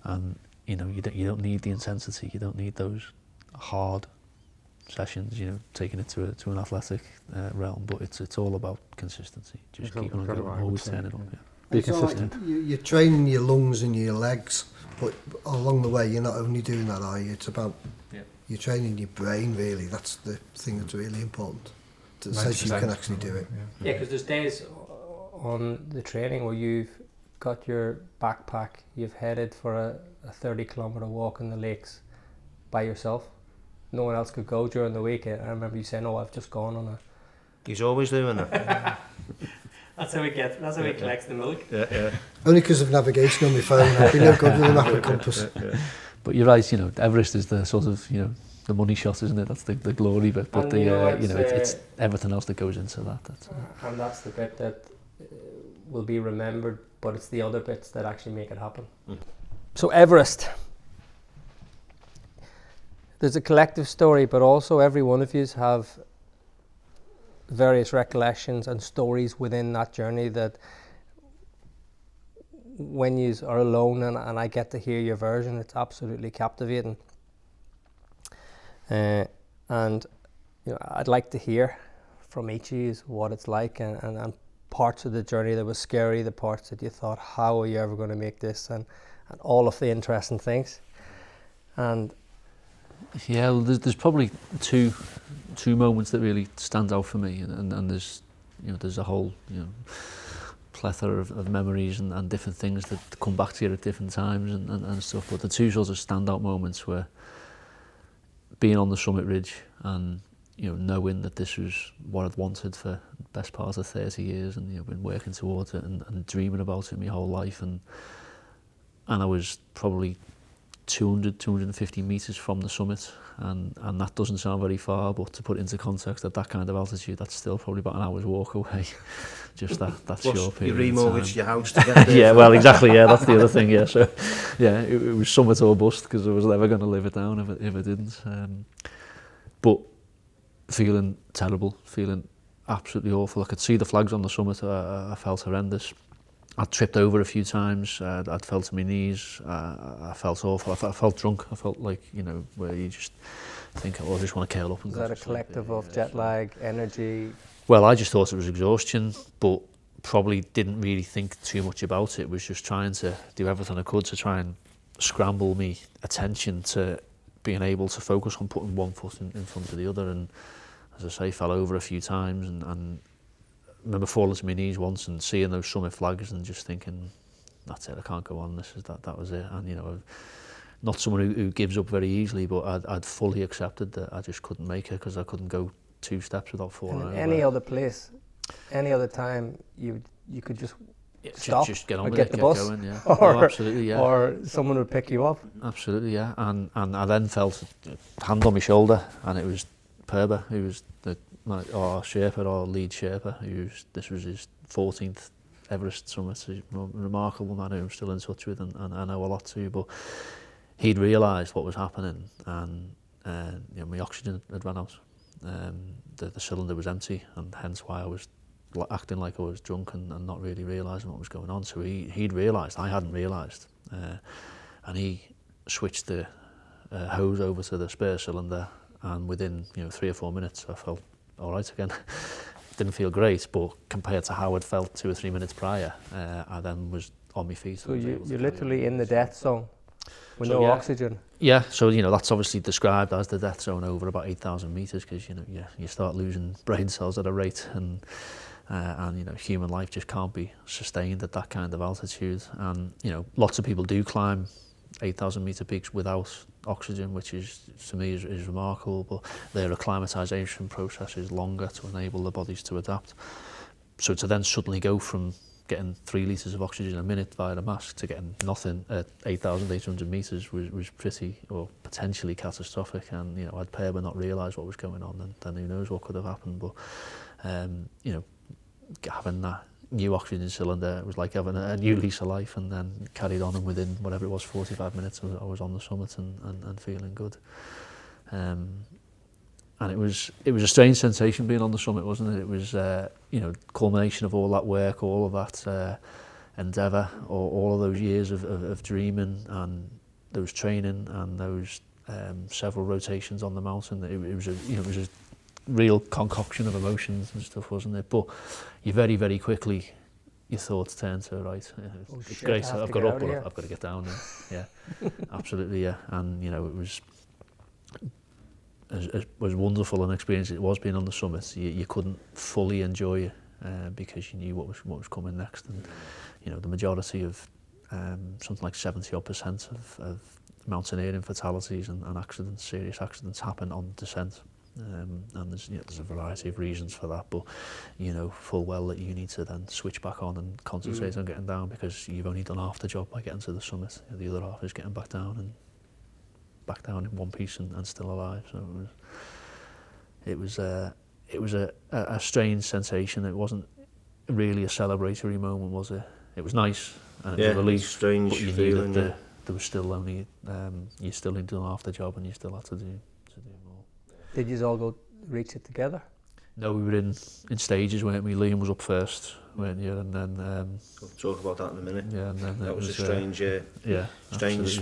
[SPEAKER 3] and you don't need the intensity, you don't need those hard sessions, taking it to an athletic realm, but it's all about consistency, just keeping on going, always turning up.
[SPEAKER 4] Be consistent.
[SPEAKER 5] You're training your lungs and your legs, but along the way you're not only doing that, are you? It's about you're training your brain, really. That's the thing that's really important. That says you can actually do it.
[SPEAKER 1] Yeah, because there's days on the training where you've got your backpack, you've headed for a 30-kilometre walk in the lakes by yourself. No one else could go during the week. I remember you saying, I've just gone on a...
[SPEAKER 2] He's always doing that.
[SPEAKER 1] That's how he collects the milk.
[SPEAKER 2] Yeah.
[SPEAKER 5] Only because of navigation on my phone. I'd be no good with a map and compass.
[SPEAKER 3] But you're right, Everest is the sort of, the money shot, isn't it? That's the glory bit. But it's everything else that goes into that.
[SPEAKER 1] And that's the bit that will be remembered, but it's the other bits that actually make it happen. So Everest. there's a collective story, but also every one of you have various recollections and stories within that journey that when you are alone and I get to hear your version, it's absolutely captivating. And you know, I'd like to hear from each of you what it's like and parts of the journey that was scary, the parts that you thought, how are you ever going to make this, and all of the interesting things. And
[SPEAKER 3] yeah, well, there's probably two moments that really stand out for me, and there's, you know, there's a whole, you know, plethora of memories and different things that come back to you at different times and stuff. But the two sort of standout moments were being on the summit ridge and, you know, knowing that this was what I'd wanted for the best part of 30 years, and, you know, been working towards it and dreaming about it my whole life, and I was probably 250 metres from the summit, and that doesn't sound very far, but to put it into context, at that kind of altitude, that's still probably about an hour's walk away. Just that short period.
[SPEAKER 2] You remortgaged your house to get there.
[SPEAKER 3] Yeah, well, exactly. Yeah, that's the other thing. Yeah, so yeah, it was summit or bust, because I was never going to live it down if I didn't. But feeling terrible, feeling absolutely awful. I could see the flags on the summit. I felt horrendous. I'd tripped over a few times. I'd fell to my knees. I felt awful. I felt drunk. I felt like, you know, where you just think, oh, I just want to curl up and
[SPEAKER 1] is
[SPEAKER 3] go.
[SPEAKER 1] that a collective of jet lag, energy?
[SPEAKER 3] Well, I just thought it was exhaustion, but probably didn't really think too much about it. It was just trying to do everything I could to try and scramble me attention to being able to focus on putting one foot in front of the other. And as I say, fell over a few times, and I remember falling to my knees once and seeing those summit flags and just thinking, that's it, I can't go on, that was it. And, you know, not someone who gives up very easily, but I'd fully accepted that I just couldn't make it, because I couldn't go 2 steps without falling over.
[SPEAKER 1] Any other place, any other time, you could just stop,
[SPEAKER 3] just get on
[SPEAKER 1] or
[SPEAKER 3] with
[SPEAKER 1] get
[SPEAKER 3] it,
[SPEAKER 1] the
[SPEAKER 3] get
[SPEAKER 1] bus,
[SPEAKER 3] going, yeah.
[SPEAKER 1] or,
[SPEAKER 3] absolutely, yeah.
[SPEAKER 1] or someone would pick you up.
[SPEAKER 3] Absolutely, yeah. And I then felt a hand on my shoulder, and it was Perba, who was our Sherpa, our lead Sherpa, this was his 14th Everest summit. He's a remarkable man who I'm still in touch with, and I know a lot too. But he'd realised what was happening, and you know, my oxygen had run out. The cylinder was empty, and hence why I was acting like I was drunk and not really realising what was going on. So he'd realised, I hadn't realised, and he switched the hose over to the spare cylinder, and within, you know, 3 or 4 minutes I felt all right again. Didn't feel great, but compared to how I'd felt 2 or 3 minutes prior, I then was on my feet.
[SPEAKER 1] So you're literally in the death zone with
[SPEAKER 3] So,
[SPEAKER 1] no
[SPEAKER 3] yeah.
[SPEAKER 1] oxygen.
[SPEAKER 3] Yeah, so, you know, that's obviously described as the death zone over about 8,000 metres, because, you know, you start losing brain cells at a rate, and you know, human life just can't be sustained at that kind of altitude. And, you know, lots of people do climb 8,000 metre peaks without oxygen, which is, to me, is remarkable, but their acclimatisation process is longer to enable the bodies to adapt. So to then suddenly go from getting 3 litres of oxygen a minute via the mask to getting nothing at 8,800 metres was pretty, or potentially catastrophic. And, you know, had Perba not realised what was going on, then who knows what could have happened. But, you know, having that new oxygen cylinder, it was like having a new lease of life, and then carried on, and within whatever it was, 45 minutes I was on the summit and feeling good. And it was a strange sensation being on the summit, wasn't it? It was you know, culmination of all that work, all of that endeavour, all of those years of dreaming, and those training, and those several rotations on the mountain. It was a real concoction of emotions and stuff, wasn't it? But you very, very quickly, your thoughts turn to, right, it's great, I've got up, but I've got to get down now. Yeah, absolutely, yeah. And, you know, it was as wonderful an experience it was being on the summit. You couldn't fully enjoy it because you knew what was coming next. And, you know, the majority of something like 70% of mountaineering fatalities and accidents, serious accidents, happen on descent. And there's a variety of reasons for that, but you know full well that you need to then switch back on and concentrate on getting down, because you've only done half the job by getting to the summit. The other half is getting back down in one piece and still alive. So it was a strange sensation. It wasn't really a celebratory moment, was it? It was nice, and it was a relief.
[SPEAKER 2] Strange
[SPEAKER 3] but you
[SPEAKER 2] feeling.
[SPEAKER 3] knew that there was still only you still didn't do half the job, and you still had to do more.
[SPEAKER 1] Did you all go reach it together?
[SPEAKER 3] No, we were in stages, weren't we? Liam was up first, weren't you? And then
[SPEAKER 2] We'll talk about that in a minute.
[SPEAKER 3] yeah, and then
[SPEAKER 2] That was a strange
[SPEAKER 3] strange.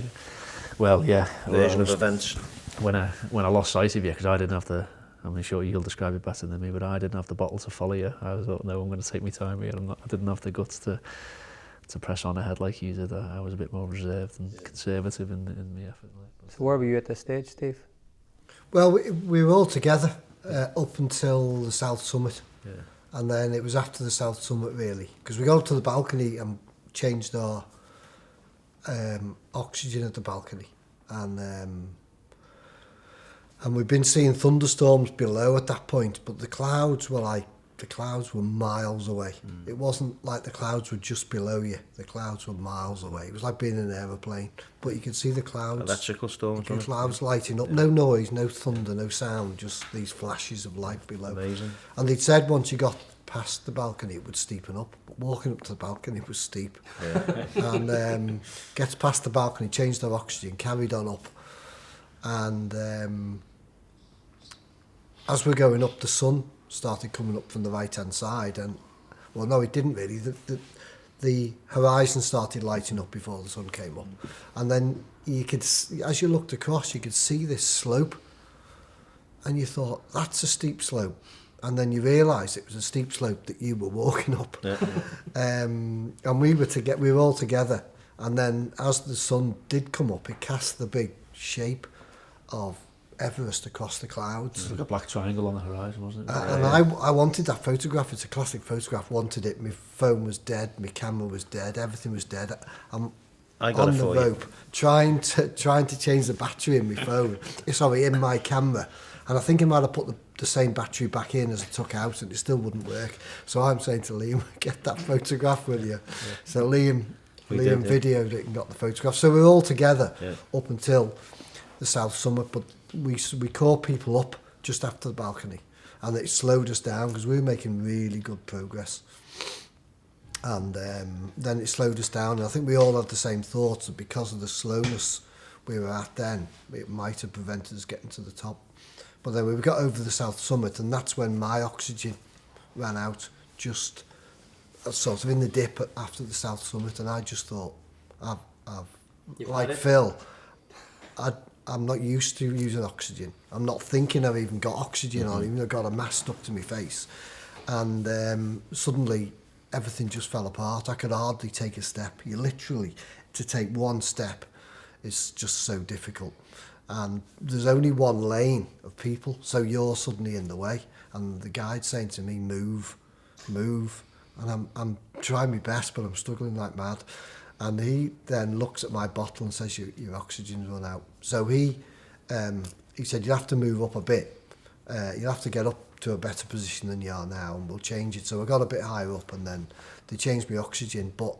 [SPEAKER 3] Well, yeah,
[SPEAKER 2] version of events.
[SPEAKER 3] When I lost sight of you, because I didn't have the. I'm sure you'll describe it better than me, but I didn't have the bottle to follow you. I thought, no, I'm going to take my time here. I didn't have the guts to press on ahead like you did. I was a bit more reserved and conservative in the effort.
[SPEAKER 1] So where were you at this stage, Steve?
[SPEAKER 5] Well, we were all together up until the South Summit.
[SPEAKER 2] Yeah.
[SPEAKER 5] And then it was after the South Summit, really, because we got up to the balcony and changed our oxygen at the balcony. And we've been seeing thunderstorms below at that point, but the clouds were miles away. It wasn't like the clouds were just below you. The clouds were miles away. It was like being in an aeroplane, but you could see the clouds.
[SPEAKER 2] Electrical storms.
[SPEAKER 5] The clouds lighting up. No noise, no thunder, no sound, just these flashes of light below.
[SPEAKER 2] Amazing.
[SPEAKER 5] And they'd said once you got past the balcony, it would steepen up. But walking up to the balcony was steep.
[SPEAKER 2] Yeah.
[SPEAKER 5] And gets past the balcony, changed our oxygen, carried on up. And as we're going up, the sun started coming up from the right-hand side. And, well, no, it didn't really. The horizon started lighting up before the sun came up. And then you could, as you looked across, you could see this slope. And you thought, that's a steep slope. And then you realised it was a steep slope that you were walking up.
[SPEAKER 2] Yeah.
[SPEAKER 5] And we were all together. And then as the sun did come up, it cast the big shape of Everest across the clouds.
[SPEAKER 3] It was like a black triangle on the horizon, wasn't it?
[SPEAKER 5] And I wanted that photograph. It's a classic photograph. Wanted it. My phone was dead. My camera was dead. Everything was dead. I'm
[SPEAKER 2] I got
[SPEAKER 5] on
[SPEAKER 2] it
[SPEAKER 5] the
[SPEAKER 2] for
[SPEAKER 5] rope, trying to change the battery in my phone. Sorry, in my camera. And I think I might have put the same battery back in as I took out, and it still wouldn't work. So I'm saying to Liam, get that photograph with you. Yeah. So Liam videoed it and got the photograph. So we were all together up until the South Summit, but we caught people up just after the balcony, and it slowed us down because we were making really good progress. And then it slowed us down, and I think we all had the same thoughts that because of the slowness we were at then, it might have prevented us getting to the top. But then we got over the South Summit, and that's when my oxygen ran out, just sort of in the dip after the South Summit, and I just thought, like Phil, I'm not used to using oxygen. I'm not thinking I've even got oxygen on, even though I've got a mask stuck to my face. And suddenly, everything just fell apart. I could hardly take a step. You literally, to take one step is just so difficult. And there's only one lane of people, so you're suddenly in the way. And the guide's saying to me, move. And I'm trying my best, but I'm struggling like mad. And he then looks at my bottle and says, your oxygen's run out. So he said, you have to move up a bit. You have to get up to a better position than you are now, and we'll change it. So I got a bit higher up, and then they changed my oxygen. But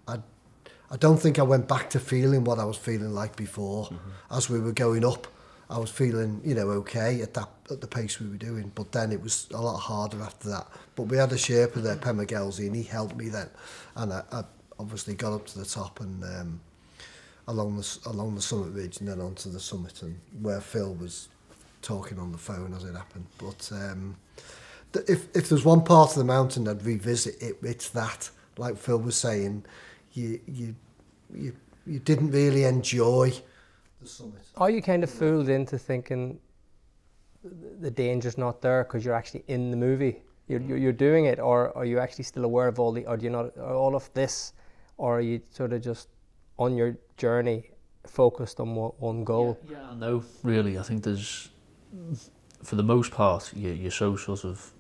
[SPEAKER 5] I don't think I went back to feeling what I was feeling like before. As we were going up, I was feeling, okay at the pace we were doing. But then it was a lot harder after that. But we had a Sherpa there, Pemagelsi, and he helped me then. And I obviously got up to the top and along the summit ridge, and then onto the summit, and where Phil was talking on the phone as it happened. But if there's one part of the mountain I'd revisit, it's that. Like Phil was saying, you didn't really enjoy the summit.
[SPEAKER 1] Are you kind of fooled into thinking the danger's not there because you're actually in the movie? You're doing it, or are you actually still aware of all of this, or are you sort of just on your journey focused on one goal?
[SPEAKER 3] Yeah, no, really. I think there's, for the most part, you're so sort of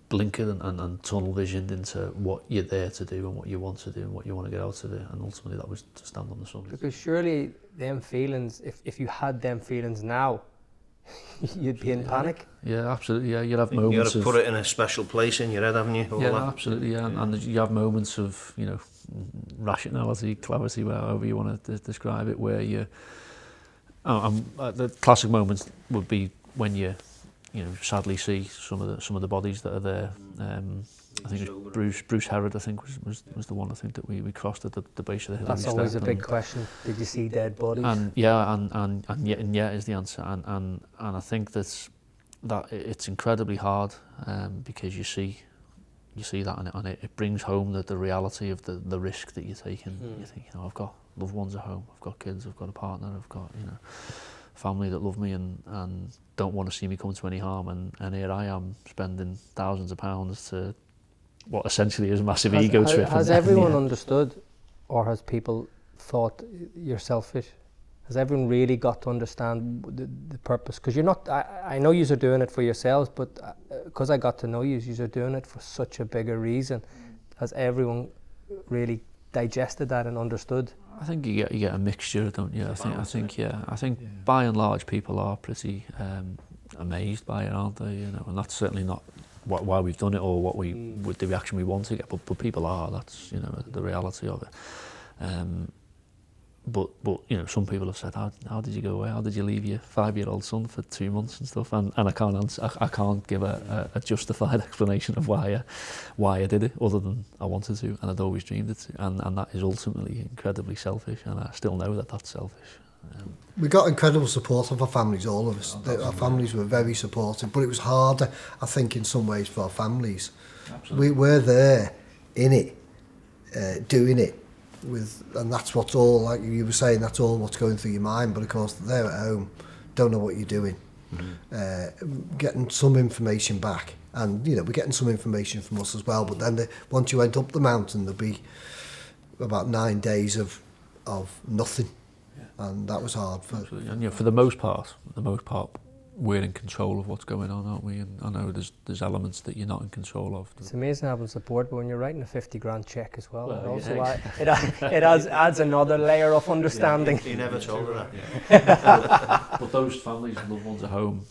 [SPEAKER 3] blinkered and tunnel visioned into what you're there to do and what you want to do and what you want to get out of it, and ultimately that was to stand on the summit. Because
[SPEAKER 1] surely them feelings, if you had them feelings now, you'd be in panic.
[SPEAKER 3] Yeah, absolutely. Yeah, you'd have moments.
[SPEAKER 2] You got to put it in a special place in your head, haven't you?
[SPEAKER 3] Absolutely. Yeah, and you have moments of rationality, clarity, however you want to describe it, where you. The classic moments would be when you sadly see some of the bodies that are there I think it's Bruce Herod, I think, was the one I think that we crossed at the base of the hill.
[SPEAKER 1] That's always a big question. Did you see dead bodies?
[SPEAKER 3] And yeah is the answer. And I think that it's incredibly hard because you see that and it brings home the reality of the risk that you take. And you think, I've got loved ones at home, I've got kids, I've got a partner, I've got family that love me and don't want to see me come to any harm, and here I am spending thousands of pounds to what essentially is a massive ego trip.
[SPEAKER 1] Has everyone understood, or has people thought you're selfish? Has everyone really got to understand the purpose? Because you're not, I know you're doing it for yourselves, but because I got to know you're doing it for such a bigger reason. Has everyone really digested that and understood?
[SPEAKER 3] I think you get a mixture, don't you? I think by and large people are pretty amazed by it, aren't they? And that's certainly not why we've done it or what with the reaction we want to get, but people are. That's the reality of it. But some people have said, how did you go away? How did you leave your 5-year-old son for 2 months and stuff? And I can't answer. I can't give a justified explanation of why I did it, other than I wanted to and I'd always dreamed it to. And that is ultimately incredibly selfish, and I still know that that's selfish.
[SPEAKER 5] We got incredible support of our families, all of us. Our families were very supportive, but it was harder, I think, in some ways for our families.
[SPEAKER 3] Absolutely.
[SPEAKER 5] We were there in it, doing it. And that's what's all, like you were saying, that's all what's going through your mind, but of course they're at home, don't know what you're doing. Getting some information back, and we're getting some information from us as well, but then once you went up the mountain there'll be about 9 days of nothing, and that was hard for
[SPEAKER 3] absolutely. And for the most part we're in control of what's going on, aren't we? And I know there's elements that you're not in control of.
[SPEAKER 1] It's amazing having support, but when you're writing a 50 grand cheque as well,
[SPEAKER 3] Well,
[SPEAKER 1] it also it adds another layer of understanding.
[SPEAKER 2] He never told her that.
[SPEAKER 3] But those families and loved ones at home,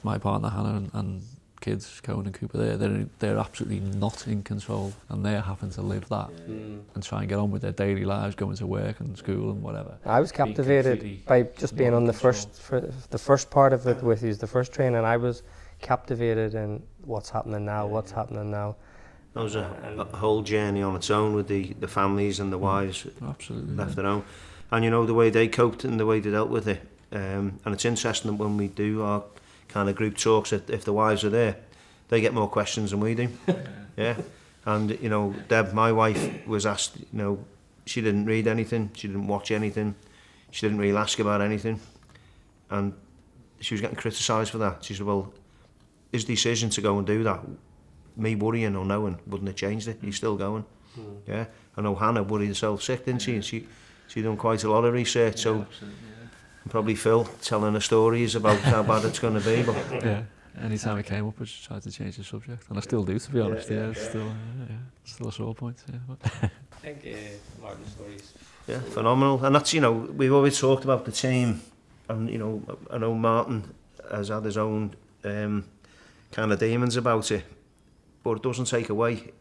[SPEAKER 3] my partner Hannah and kids, Cohen and Cooper, they're absolutely not in control, and they're having to live that and try and get on with their daily lives, going to work and school and whatever.
[SPEAKER 1] I was captivated by just being on the first part of it with you, the first training. I was captivated in what's happening now.
[SPEAKER 2] That was a whole journey on its own with the families and the wives
[SPEAKER 3] absolutely
[SPEAKER 2] left at home, and the way they coped and the way they dealt with it. And it's interesting that when we do our kind of group talks, if the wives are there, they get more questions than we do. Yeah. And Deb, my wife, was asked, she didn't read anything, she didn't watch anything, she didn't really ask about anything, and she was getting criticised for that. She said, well, his decision to go and do that, me worrying or knowing, wouldn't have changed it. He's still going. Yeah. I know Hannah worried herself sick, didn't she? And she done quite a lot of research, so probably Phil telling her stories about how bad it's going to be. But
[SPEAKER 3] yeah, anytime it came up, I just tried to change the subject, and I still do, to be honest. It's still a sore point.
[SPEAKER 1] I think Martin's stories.
[SPEAKER 2] Yeah, phenomenal. And that's we've always talked about the team, and I know Martin has had his own kind of demons about it, but it doesn't take away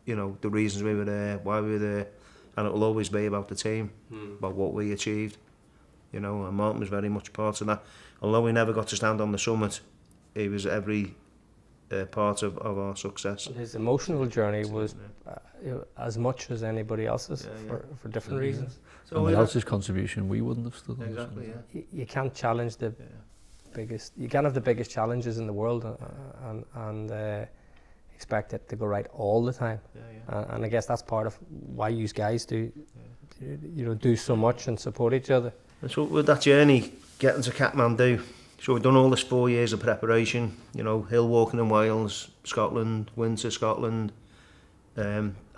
[SPEAKER 2] the reasons we were there, why we were there, and it will always be about the team, about what we achieved. And Martin was very much part of that. Although we never got to stand on the summit, he was every part of our success.
[SPEAKER 1] His emotional journey was as much as anybody else's for different reasons.
[SPEAKER 3] So without his contribution, we wouldn't have stood on
[SPEAKER 2] exactly,
[SPEAKER 3] the
[SPEAKER 1] You can't challenge the biggest. You can't have the biggest challenges in the world and expect it to go right all the time. And I guess that's part of why you guys do so much and support each other.
[SPEAKER 2] And so with that journey, getting to Kathmandu, so we've done all this 4 years of preparation, hill walking in Wales, Scotland, winter Scotland,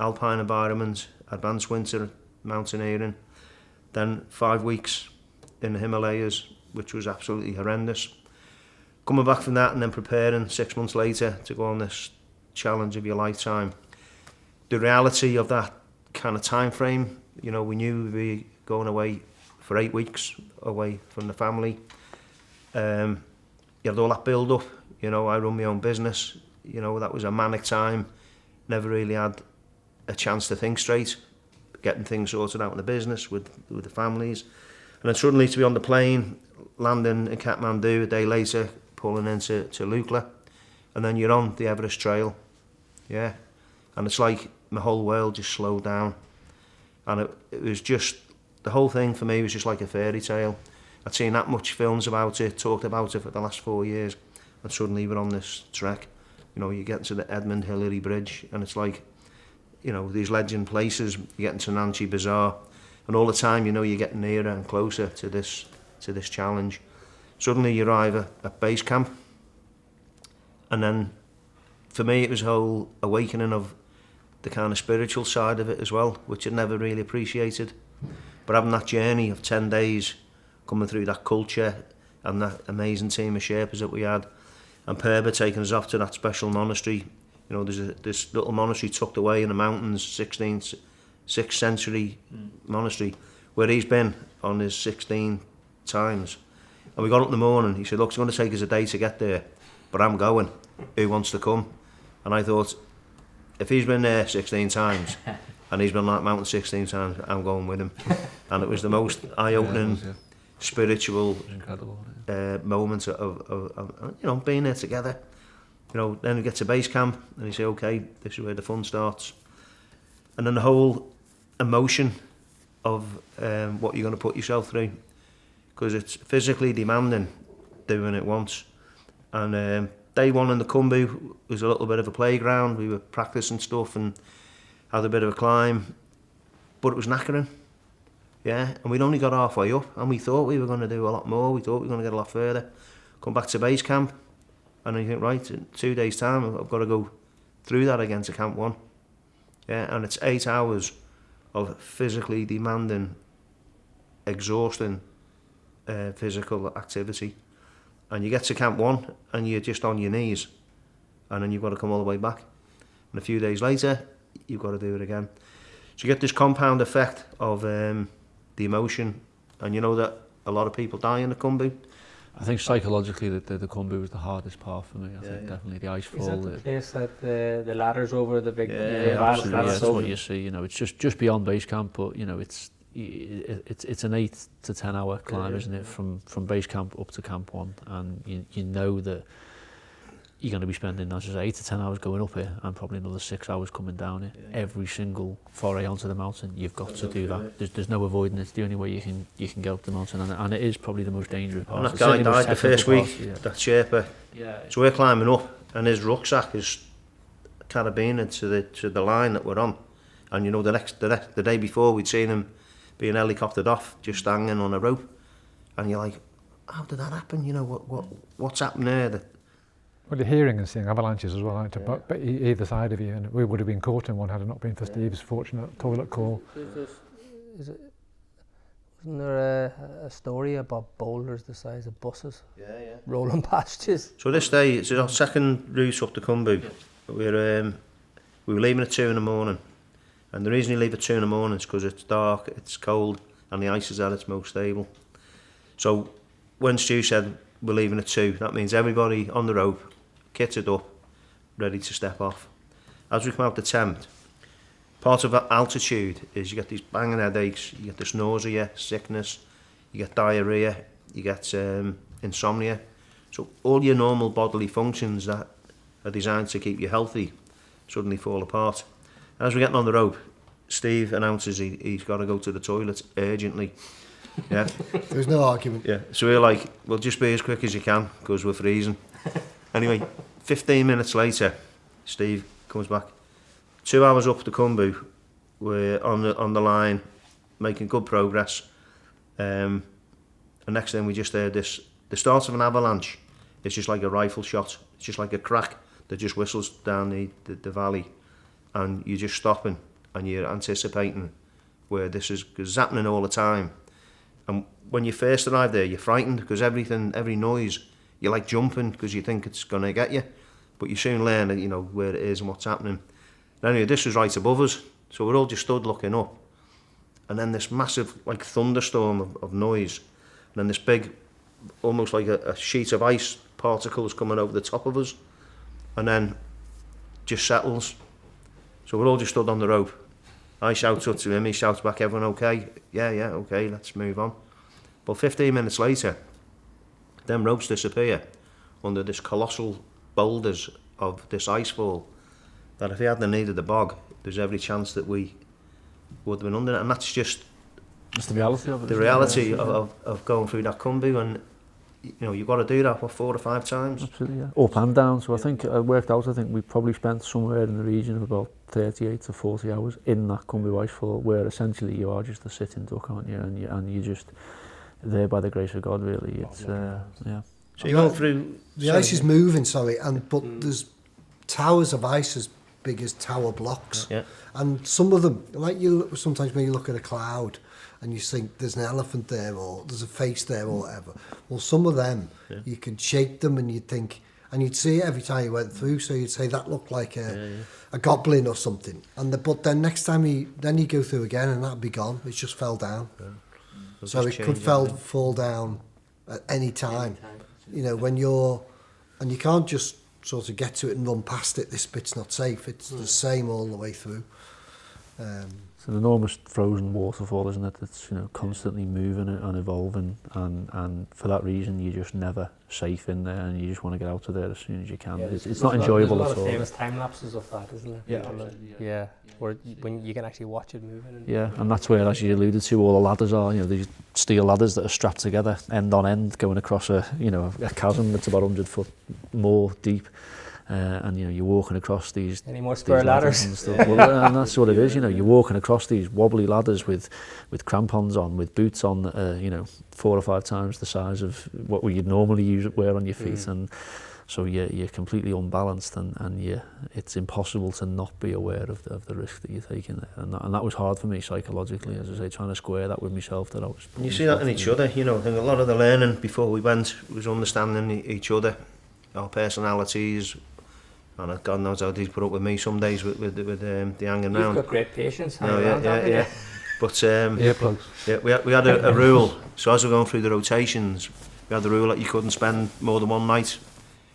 [SPEAKER 2] alpine environment, advanced winter mountaineering, then 5 weeks in the Himalayas, which was absolutely horrendous. Coming back from that and then preparing 6 months later to go on this challenge of your lifetime. The reality of that kind of time frame, we knew we'd be going away for 8 weeks away from the family. You had all that build up, I run my own business, that was a manic time, never really had a chance to think straight, getting things sorted out in the business with the families, and then suddenly to be on the plane, landing in Kathmandu a day later, pulling into Lukla, and then you're on the Everest Trail, yeah. And it's like my whole world just slowed down. And it was just, the whole thing for me was just like a fairy tale. I'd seen that much films about it, talked about it for the last 4 years, and suddenly we're on this trek. You know, you get to the Edmund Hillary Bridge, and it's like, you know, these legend places. You get into Nancy Bazaar, and all the time, you know, you're getting nearer and closer to this challenge. Suddenly you arrive at base camp, and then for me it was a whole awakening of the kind of spiritual side of it as well, which I'd never really appreciated. But having that journey of 10 days, coming through that culture and that amazing team of Sherpas that we had, and Perba taking us off to that special monastery. You know, there's this little monastery tucked away in the mountains, 6th century monastery, where he's been on his 16 times. And we got up in the morning, he said, look, it's going to take us a day to get there, but I'm going. Who wants to come? And I thought, if he's been there 16 times, and he's been on that mountain 16 times, I'm going with him. And it was the most eye-opening, spiritual moment of you know, being there together. You know, then we get to base camp, and you say, okay, this is where the fun starts. And then the whole emotion of what you're going to put yourself through, because it's physically demanding doing it once. And day one in the Khumbu was a little bit of a playground. We were practicing stuff and had a bit of a climb, but it was knackering. Yeah, and we'd only got halfway up, and we thought we were going to do a lot more. We thought we were going to get a lot further. Come back to base camp, and you think, right, in 2 days' time, I've got to go through that again to Camp 1. Yeah, and it's 8 hours of physically demanding, exhausting physical activity. And you get to Camp 1, and you're just on your knees, and then you've got to come all the way back. And a few days later, you've got to do it again. So you get this compound effect of the emotion, and you know that a lot of people die in the Khumbu.
[SPEAKER 3] I think psychologically the Khumbu was the hardest part for me. I think definitely the icefall.
[SPEAKER 1] Is that the place that the ladders over the big?
[SPEAKER 3] That's what you see. You know, it's just beyond base camp, but you know, it's an 8 to 10 hour climb, isn't it, from base camp up to Camp 1, and you know that you're going to be spending, as I say, 8 to 10 hours going up it, and probably another 6 hours coming down it. Every single foray onto the mountain, you've got to do that. There's no avoiding it. It's the only way you can go up the mountain, and it is probably the most dangerous part.
[SPEAKER 2] And that guy died the first week, that Sherpa. Yeah. So we're climbing up, and his rucksack is carabined to the line that we're on. And you know, the day before, we'd seen him being helicoptered off, just hanging on a rope. And you're like, how did that happen? You know, what's happened there?
[SPEAKER 4] Well, you're hearing and seeing avalanches as well, aren't you? But either side of you, and we would have been caught in one had it not been for Steve's fortunate toilet call.
[SPEAKER 1] Wasn't there a story about boulders the size of buses?
[SPEAKER 2] Yeah.
[SPEAKER 1] Rolling past you.
[SPEAKER 2] So this day, it's our second route up the Khumbu. We were leaving at 2 in the morning. And the reason you leave at 2 in the morning is because it's dark, it's cold, and the ice is at its most stable. So when Stu said we're leaving at 2, that means everybody on the rope, kitted up, ready to step off. As we come out the tent, part of altitude is you get these banging headaches, you get this nausea, sickness, you get diarrhea, you get insomnia. So all your normal bodily functions that are designed to keep you healthy suddenly fall apart. As we're getting on the rope, Steve announces he's got to go to the toilet urgently. Yeah.
[SPEAKER 5] There's no argument.
[SPEAKER 2] Yeah. So we're like, well, just be as quick as you can because we're freezing. Anyway, 15 minutes later, Steve comes back. 2 hours up the Khumbu, we're on the line, making good progress. And next thing we just heard the start of an avalanche. It's just like a rifle shot. It's just like a crack that just whistles down the valley. And you're just stopping and you're anticipating where this is, because it's happening all the time. And when you first arrive there, you're frightened because every noise, you're like jumping because you think it's going to get you. But you soon learn, you know, where it is and what's happening. And anyway, this was right above us, so we're all just stood looking up. And then this massive, like, thunderstorm of noise. And then this big, almost like a sheet of ice particles coming over the top of us. And then just settles. So we're all just stood on the rope. I shout up to him, he shouts back, everyone okay? Yeah, okay, let's move on. But 15 minutes later, them ropes disappear under this colossal boulders of this icefall. that if he hadn't needed the bog, there's every chance that we would have been under it. And that's just
[SPEAKER 3] It's the reality of it.
[SPEAKER 2] the reality of going through that Cumby, and you know, you've got to do that 4 or 5 times.
[SPEAKER 3] Absolutely, yeah. Up and down. So I think I worked out, I think we probably spent somewhere in the region of about 38 to 40 hours in that Cumby Icefall, where essentially you are just a sitting duck, aren't you? And you just there by the grace of God, really. It's yeah.
[SPEAKER 2] So you went through
[SPEAKER 5] the ice is moving, but there's towers of ice as big as tower blocks.
[SPEAKER 2] Yeah.
[SPEAKER 5] And some of them, like sometimes when you look at a cloud and you think there's an elephant there or there's a face there or whatever. Well, some of them, you can shake them and you'd think, and you'd see it every time you went through, so you'd say that looked like a goblin or something. But then next time you go through again and that'd be gone. It just fell down.
[SPEAKER 2] Yeah.
[SPEAKER 5] So it could fall down at any time. You know, and you can't just sort of get to it and run past it. This bit's not safe. It's the same all the way through.
[SPEAKER 3] It's an enormous frozen waterfall, isn't it? That's, you know, constantly moving and evolving, and for that reason you're just never safe in there, and you just want to get out of there as soon as you can. It's not enjoyable at all.
[SPEAKER 1] There's a lot of famous time lapses of that, isn't there? Yeah. Where when you can actually watch it moving.
[SPEAKER 3] Yeah, and that's where, as you alluded to, all the ladders are. You know, these steel ladders that are strapped together, end on end, going across a chasm that's about 100 foot more deep. And you know, you're walking across these.
[SPEAKER 1] Any more spare ladders?
[SPEAKER 3] And stuff. Well, and that's what it is. You know, you're walking across these wobbly ladders with crampons on, with boots on, 4 or 5 times the size of what you'd normally wear on your feet, and so you're completely unbalanced, and it's impossible to not be aware of the risk that you're taking there, and that was hard for me psychologically, as I say, trying to square that with myself. That I was.
[SPEAKER 2] You see that in each other. You know, I think a lot of the learning before we went was understanding each other, our personalities. And God knows how he's put up with me some days with the hanging around.
[SPEAKER 1] You've got great patience.
[SPEAKER 2] Yeah. But
[SPEAKER 3] Earplugs.
[SPEAKER 2] we had a rule. So as we're going through the rotations, we had the rule that you couldn't spend more than one night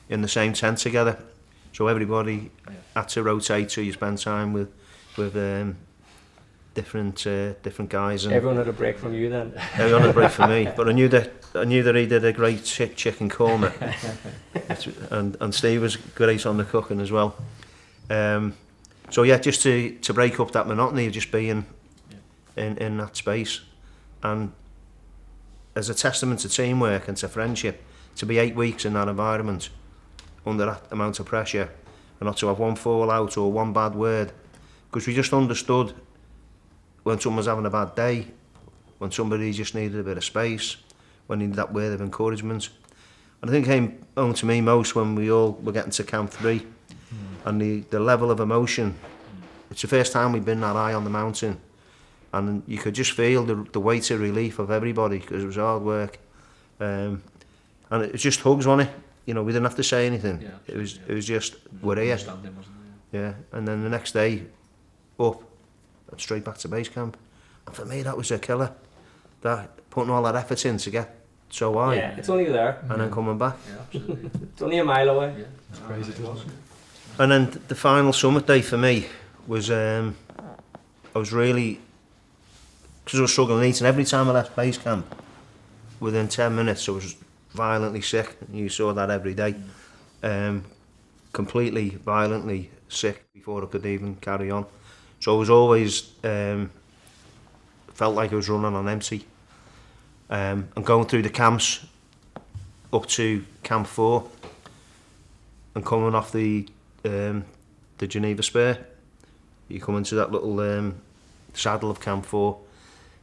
[SPEAKER 2] in the same tent together. So everybody had to rotate, so you spend time with different guys. And
[SPEAKER 1] everyone had a break from you then.
[SPEAKER 2] Everyone had a break from me, but I knew that he did a great chicken korma, and Steve was great on the cooking as well. So yeah, just to break up that monotony of just being in that space, and as a testament to teamwork and to friendship, to be 8 weeks in that environment under that amount of pressure, and not to have one fallout or one bad word, because we just understood when someone was having a bad day, when somebody just needed a bit of space, when they needed that word of encouragement. And I think it came home to me most when we all were getting to Camp 3, and the level of emotion. It's the first time we've been that high on the mountain, and you could just feel the weight of relief of everybody, because it was hard work. And it was just hugs, wasn't it? You know, we didn't have to say anything. It was just, we're here. Yeah, and then the next day, up, straight back to base camp. And for me, that was a killer. That putting all that effort in to get so high.
[SPEAKER 1] Yeah, it's only there.
[SPEAKER 2] And then coming back.
[SPEAKER 3] Yeah, absolutely.
[SPEAKER 1] It's only a mile away.
[SPEAKER 3] Yeah,
[SPEAKER 4] It's crazy, isn't it?
[SPEAKER 2] And then the final summit day for me was, I was really, because I was struggling eating. Every time I left base camp, within 10 minutes, I was violently sick. You saw that every day. Completely, violently sick before I could even carry on. So I was always, felt like I was running on empty. And going through the camps up to Camp 4 and coming off the Geneva Spur, you come into that little saddle of Camp 4,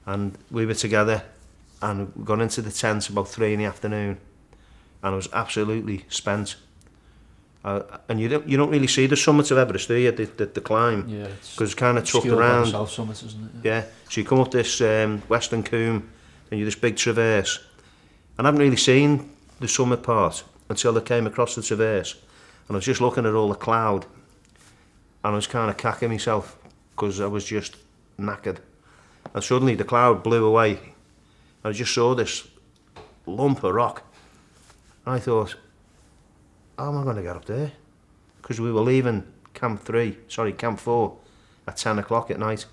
[SPEAKER 2] and we were together, and we got into the tent about 3 in the afternoon, and I was absolutely spent. And you don't really see the summit of Everest, do you? The climb, because it's kind of tucked around.
[SPEAKER 3] South summits, isn't it?
[SPEAKER 2] Yeah. So you come up this western combe, and you're this big traverse. And I haven't really seen the summit part until I came across the traverse, and I was just looking at all the cloud, and I was kind of cacking myself because I was just knackered. And suddenly the cloud blew away, and I just saw this lump of rock. And I thought, how am I going to get up there? Because we were leaving Camp 4 at 10 o'clock at night.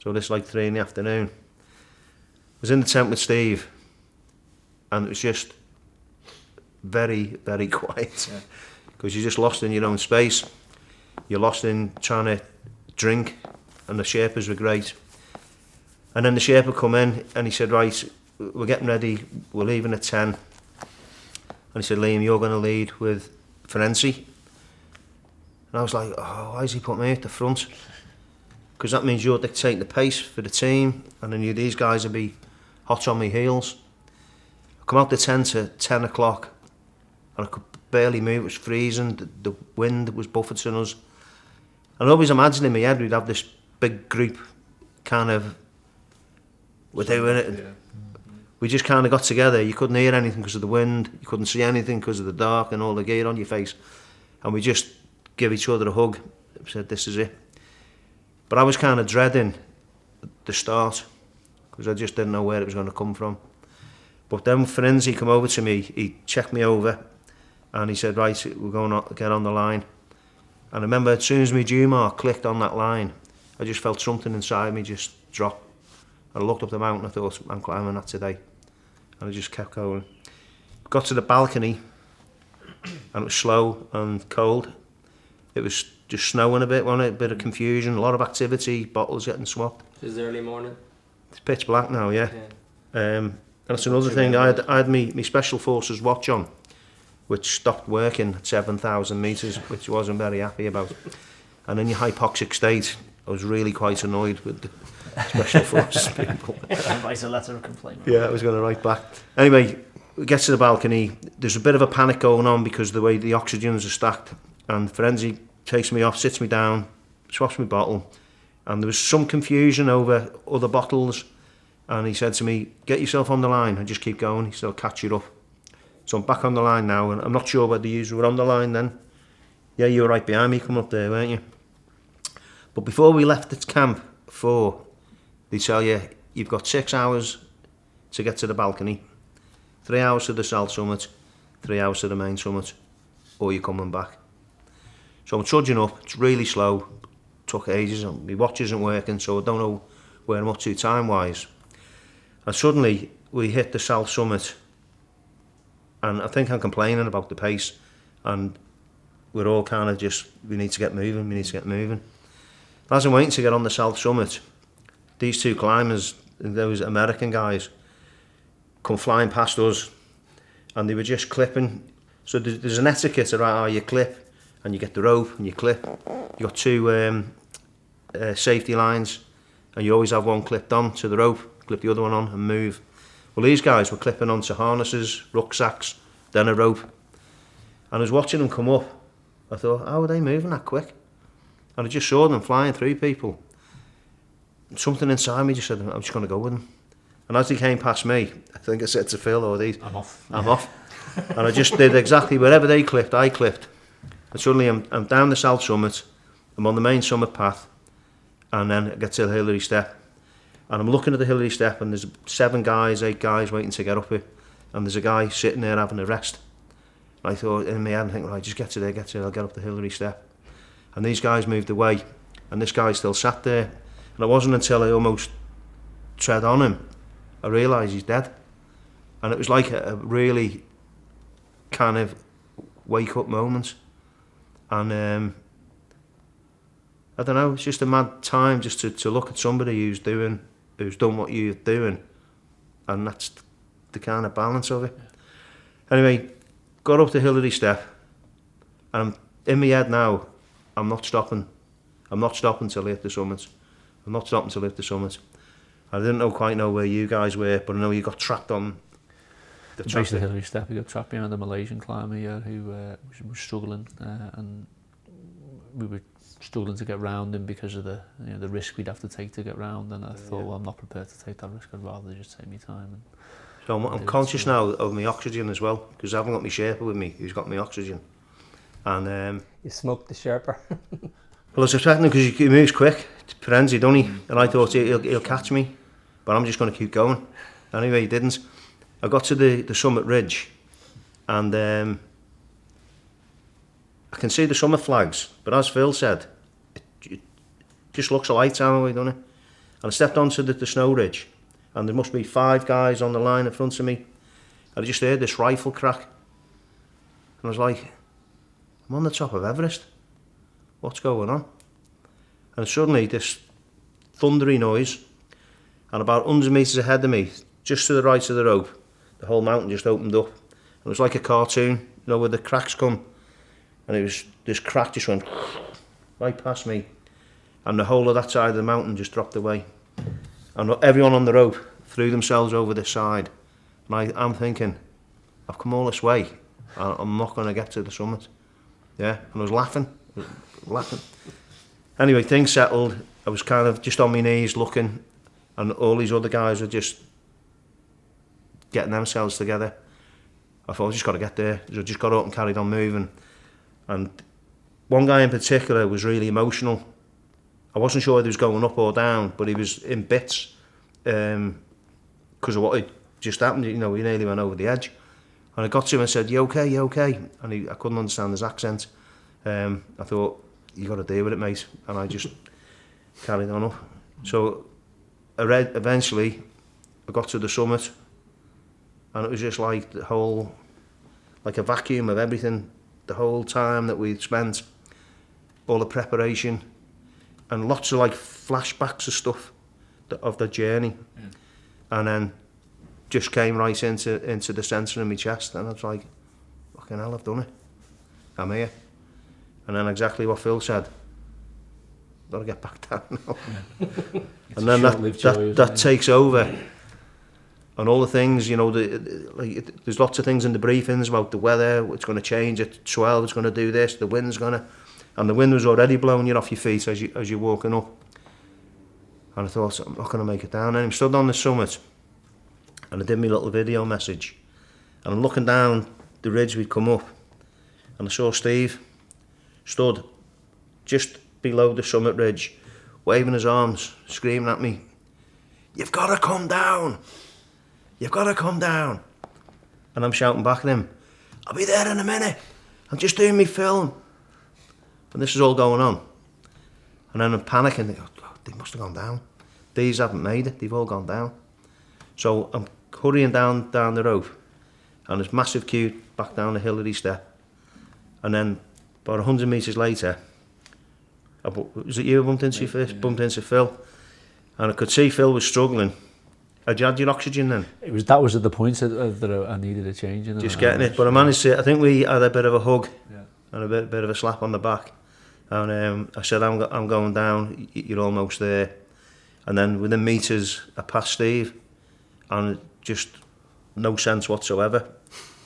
[SPEAKER 2] So this like 3 in the afternoon. I was in the tent with Steve, and it was just very, very quiet, because you're just lost in your own space. you're lost in trying to drink, and the Sherpas were great. And then the Sherpa come in and he said, right, we're getting ready, we're leaving at 10. And he said, Liam, you're going to lead with Ferenczi. And I was like, oh, why has he put me at the front? Because that means you're dictating the pace for the team, and then these guys will be hot on my heels. I come out the 10 to 10 o'clock, and I could barely move, it was freezing, the wind was buffeting us. And I always imagined in my head we'd have this big group, kind of, we're doing it. Yeah. We just kind of got together, you couldn't hear anything because of the wind, you couldn't see anything because of the dark and all the gear on your face. And we just give each other a hug, said this is it. But I was kind of dreading the start, because I just didn't know where it was going to come from. But then Ferenczi came over to me, he checked me over, and he said, right, we're going to get on the line. And I remember as soon as my due mark clicked on that line, I just felt something inside me just drop. And I looked up the mountain, I thought, I'm climbing that today. And I just kept going. Got to the balcony, and it was slow and cold. It was just snowing a bit, wasn't it? A bit of confusion, a lot of activity, bottles getting swapped.
[SPEAKER 1] It's early morning.
[SPEAKER 2] It's pitch black now, yeah. And that's another thing. I had my Special Forces watch on, which stopped working at 7,000 metres, which I wasn't very happy about. And in your hypoxic state, I was really quite annoyed with the Special Forces people.
[SPEAKER 3] Write a letter of complaint.
[SPEAKER 2] Yeah, I was going to write back. Anyway, we get to the balcony. There's a bit of a panic going on because of the way the oxygens are stacked. And Ferenczi takes me off, sits me down, swaps my bottle. And there was some confusion over other bottles. And he said to me, get yourself on the line and just keep going. He said, I'll catch you up. So I'm back on the line now, and I'm not sure whether you were on the line then. Yeah, you were right behind me coming up there, weren't you? But before we left the camp, they tell you, you've got 6 hours to get to the balcony, 3 hours to the South Summit, 3 hours to the main summit, or you're coming back. So I'm trudging up, it's really slow, took ages, and my watch isn't working, so I don't know where I'm up to time-wise. And suddenly, we hit the South Summit, and I think I'm complaining about the pace, and we're all kind of just, we need to get moving. As I'm waiting to get on the South Summit, these two climbers, those American guys, come flying past us, and they were just clipping. So there's an etiquette around how you clip, and you get the rope, and you clip. You got two safety lines, and you always have one clipped on to the rope, clip the other one on, and move. Well, these guys were clipping onto harnesses, rucksacks, then a rope. And I was watching them come up. I thought, how are they moving that quick? And I just saw them flying through people. Something inside me just said, I'm just going to go with them. And as they came past me, I think I said to Phil or these, I'm off. And I just did exactly wherever they clipped, I clipped. And suddenly I'm down the South Summit, I'm on the main summit path, and then I get to the Hillary Step. And I'm looking at the Hillary Step, and there's 8 guys waiting to get up it. And there's a guy sitting there having a rest. And I thought in my head, I think, right, just get to there, I'll get up the Hillary Step. And these guys moved away, and this guy still sat there. And it wasn't until I almost tread on him, I realised he's dead. And it was like a really kind of wake-up moment. And I don't know, it's just a mad time just to look at somebody who's done what you're doing. And that's the kind of balance of it. Anyway, got up the Hillary Step, and in my head now, I'm not stopping till I hit the summit. I'm not stopping till I hit the summit. I didn't quite know where you guys were, but I know you got trapped on the
[SPEAKER 3] base of the Hillary Step. We got trapped behind a Malaysian climber here who was struggling, and we were struggling to get round him because of the risk we'd have to take to get round. And I thought, well, I'm not prepared to take that risk. I'd rather just take my time. And
[SPEAKER 2] so I'm conscious now of my oxygen as well, because I haven't got my Sherpa with me who's got my oxygen. And
[SPEAKER 1] you smoked the Sherpa.
[SPEAKER 2] Well, I was expecting him because he moves quick. It's Ferenczi, don't he? And I thought he'll catch me, but I'm just going to keep going. Anyway, he didn't. I got to the summit ridge, and I can see the summit flags, but as Phil said, it just looks a light town away, doesn't it? And I stepped onto the snow ridge, and there must be 5 guys on the line in front of me, and I just heard this rifle crack, and I was like, I'm on the top of Everest. what's going on? And suddenly this thundery noise, and about 100 metres ahead of me, just to the right of the rope, the whole mountain just opened up. It was like a cartoon, you know, where the cracks come. And it was, this crack just went right past me. And the whole of that side of the mountain just dropped away. And everyone on the rope threw themselves over this side. And I'm thinking, I've come all this way. I'm not going to get to the summit. Yeah, and I was laughing. Anyway, things settled. I was kind of just on my knees looking, and all these other guys were just getting themselves together. I thought, I just got to get there. I just got up and carried on moving. And one guy in particular was really emotional. I wasn't sure whether he was going up or down, but he was in bits because of what had just happened. You know, he nearly went over the edge. And I got to him and said, you okay, you okay? And I couldn't understand his accent. I thought, you got to deal with it, mate. And I just carried on up. So eventually I got to the summit, and it was just like the whole, like a vacuum of everything. The whole time that we'd spent, all the preparation, and lots of like flashbacks of stuff of the journey. Yeah. And then just came right into the centre of my chest, and I was like, fucking hell, I've done it. I'm here. And then exactly what Phil said, gotta get back down now. Yeah. And then that takes over. And all the things, you know, there's lots of things in the briefings about the weather, it's going to change at 12, it's going to do this, the wind's going to... And the wind was already blowing you off your feet as you're walking up. And I thought, I'm not going to make it down. And I stood on the summit, and I did my little video message. And I'm looking down the ridge we'd come up, and I saw Steve stood just below the summit ridge, waving his arms, screaming at me, "You've got to come down! You've got to come down!" And I'm shouting back at him, "I'll be there in a minute. I'm just doing my film." And this is all going on. And then I'm panicking. Oh, they must have gone down. These haven't made it. They've all gone down. So I'm hurrying down the rope, and there's massive queue back down the Hillary step. And then about 100 metres later, was it you who bumped into first? Yeah. Bumped into Phil. And I could see Phil was struggling. Had you had your oxygen then?
[SPEAKER 3] That was at the point that I needed a change in.
[SPEAKER 2] Just getting it, but I managed to. I think we had a bit of a hug, yeah, and a bit of a slap on the back. And I said, "I'm going down. You're almost there." And then within metres, I passed Steve, and just no sense whatsoever.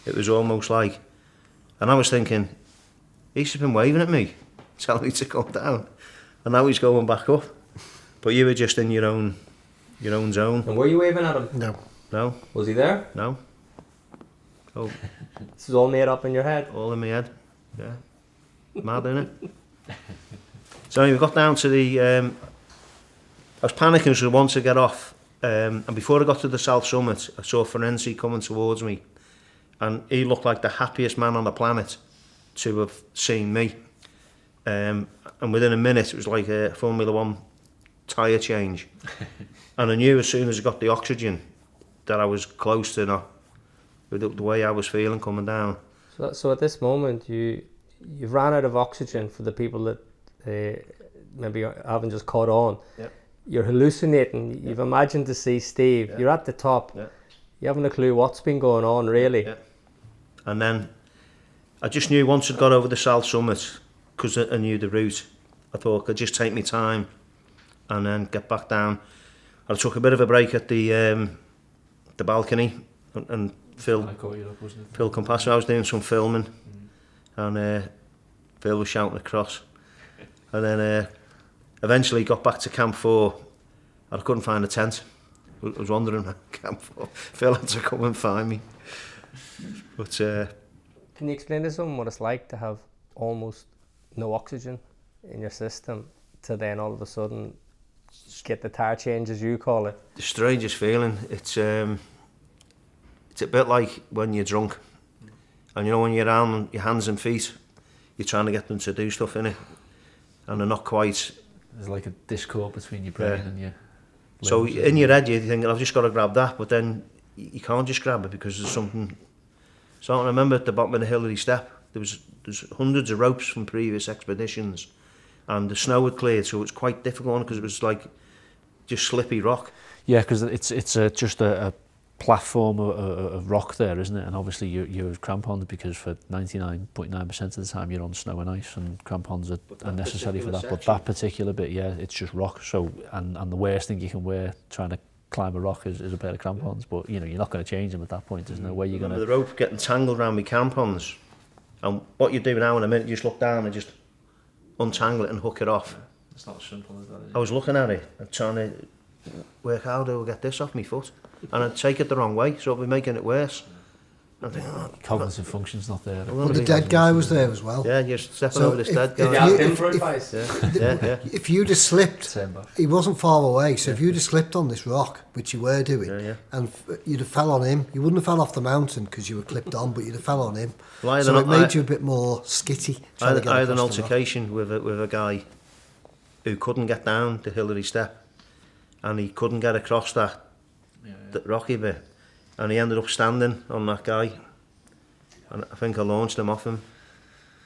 [SPEAKER 2] It was almost like, and I was thinking, he's been waving at me, telling me to come down, and now he's going back up. But you were just in your own zone.
[SPEAKER 1] And were you waving at him?
[SPEAKER 2] No.
[SPEAKER 1] Was he there?
[SPEAKER 2] No. Oh.
[SPEAKER 1] This is all made up in your head?
[SPEAKER 2] All in my head, yeah. Mad, innit? So anyway, we got down to the... I was panicking, so I wanted to get off. And before I got to the South Summit, I saw Ferenczi coming towards me. And he looked like the happiest man on the planet to have seen me. And within a minute, it was like a Formula One tyre change. And I knew as soon as I got the oxygen that I was close to not, with the way I was feeling coming down.
[SPEAKER 1] So at this moment, you've ran out of oxygen for the people that maybe haven't just caught on.
[SPEAKER 2] Yep.
[SPEAKER 1] You're hallucinating. Yep. You've imagined to see Steve. Yep. You're at the top.
[SPEAKER 2] Yep.
[SPEAKER 1] You haven't a clue what's been going on, really.
[SPEAKER 2] Yep. And then I just knew once I'd got over the South Summit, because I knew the route, I thought I could just take my time and then get back down. I took a bit of a break at the balcony, and Phil come past me. I was doing some filming, and Phil was shouting across. And then eventually got back to Camp 4, and I couldn't find a tent. I was wandering at Camp 4. Phil had to come and find me. But
[SPEAKER 1] can you explain to someone what it's like to have almost no oxygen in your system, to then all of a sudden get the tire change, as you call it?
[SPEAKER 2] The strangest feeling. It's a bit like when you're drunk, and you know when you're down on your hands and feet, you're trying to get them to do stuff, innit? And they're not quite.
[SPEAKER 3] There's like a discord between your brain and your.
[SPEAKER 2] So in your head you think, I've just got to grab that, but then you can't just grab it because there's something. So I remember at the bottom of the Hillary step, there's hundreds of ropes from previous expeditions, and the snow had cleared, so it was quite difficult because it was like just slippy rock.
[SPEAKER 3] Yeah, because it's just a platform of rock there, isn't it? And obviously you're crampons because for 99.9% of the time you're on snow and ice, and crampons are necessary for that.
[SPEAKER 2] section.
[SPEAKER 3] But that particular bit, yeah, it's just rock. So and the worst thing you can wear trying to climb a rock is a pair of crampons. But you know, you're not going to change them at that point. There's no way you're going to.
[SPEAKER 2] The rope getting tangled around my crampons, and what you do now in a minute, you just look down and just untangle it and hook it off.
[SPEAKER 3] It's not as simple as that, is it?
[SPEAKER 2] I was looking at it and trying to work out how do I get this off my foot, and I'd take it the wrong way, so I'd be making it worse. I think,
[SPEAKER 3] Cognitive function's not there.
[SPEAKER 5] Well, the dead guy was there as well.
[SPEAKER 2] yeah, you're stepping
[SPEAKER 5] So
[SPEAKER 2] over this dead
[SPEAKER 5] if
[SPEAKER 2] guy.
[SPEAKER 5] you-
[SPEAKER 1] ask him for advice?
[SPEAKER 2] Yeah.
[SPEAKER 5] If you'd have slipped,
[SPEAKER 3] Turn back.
[SPEAKER 5] he wasn't far away, so if you'd have slipped on this rock, which you were doing,
[SPEAKER 2] Yeah.
[SPEAKER 5] and you'd have fell on him, you wouldn't have fell off the mountain because you were clipped on, but you'd have fell on him.
[SPEAKER 2] Well, I had
[SPEAKER 5] So
[SPEAKER 2] an-
[SPEAKER 5] it made
[SPEAKER 2] I-
[SPEAKER 5] you a bit more skitty.
[SPEAKER 2] I
[SPEAKER 5] trying to
[SPEAKER 2] had,
[SPEAKER 5] get
[SPEAKER 2] I had an
[SPEAKER 5] across the rock.
[SPEAKER 2] altercation with a guy who couldn't get down the Hillary Step, and he couldn't get across that rocky bit, and he ended up standing on that guy, and I think I launched him off him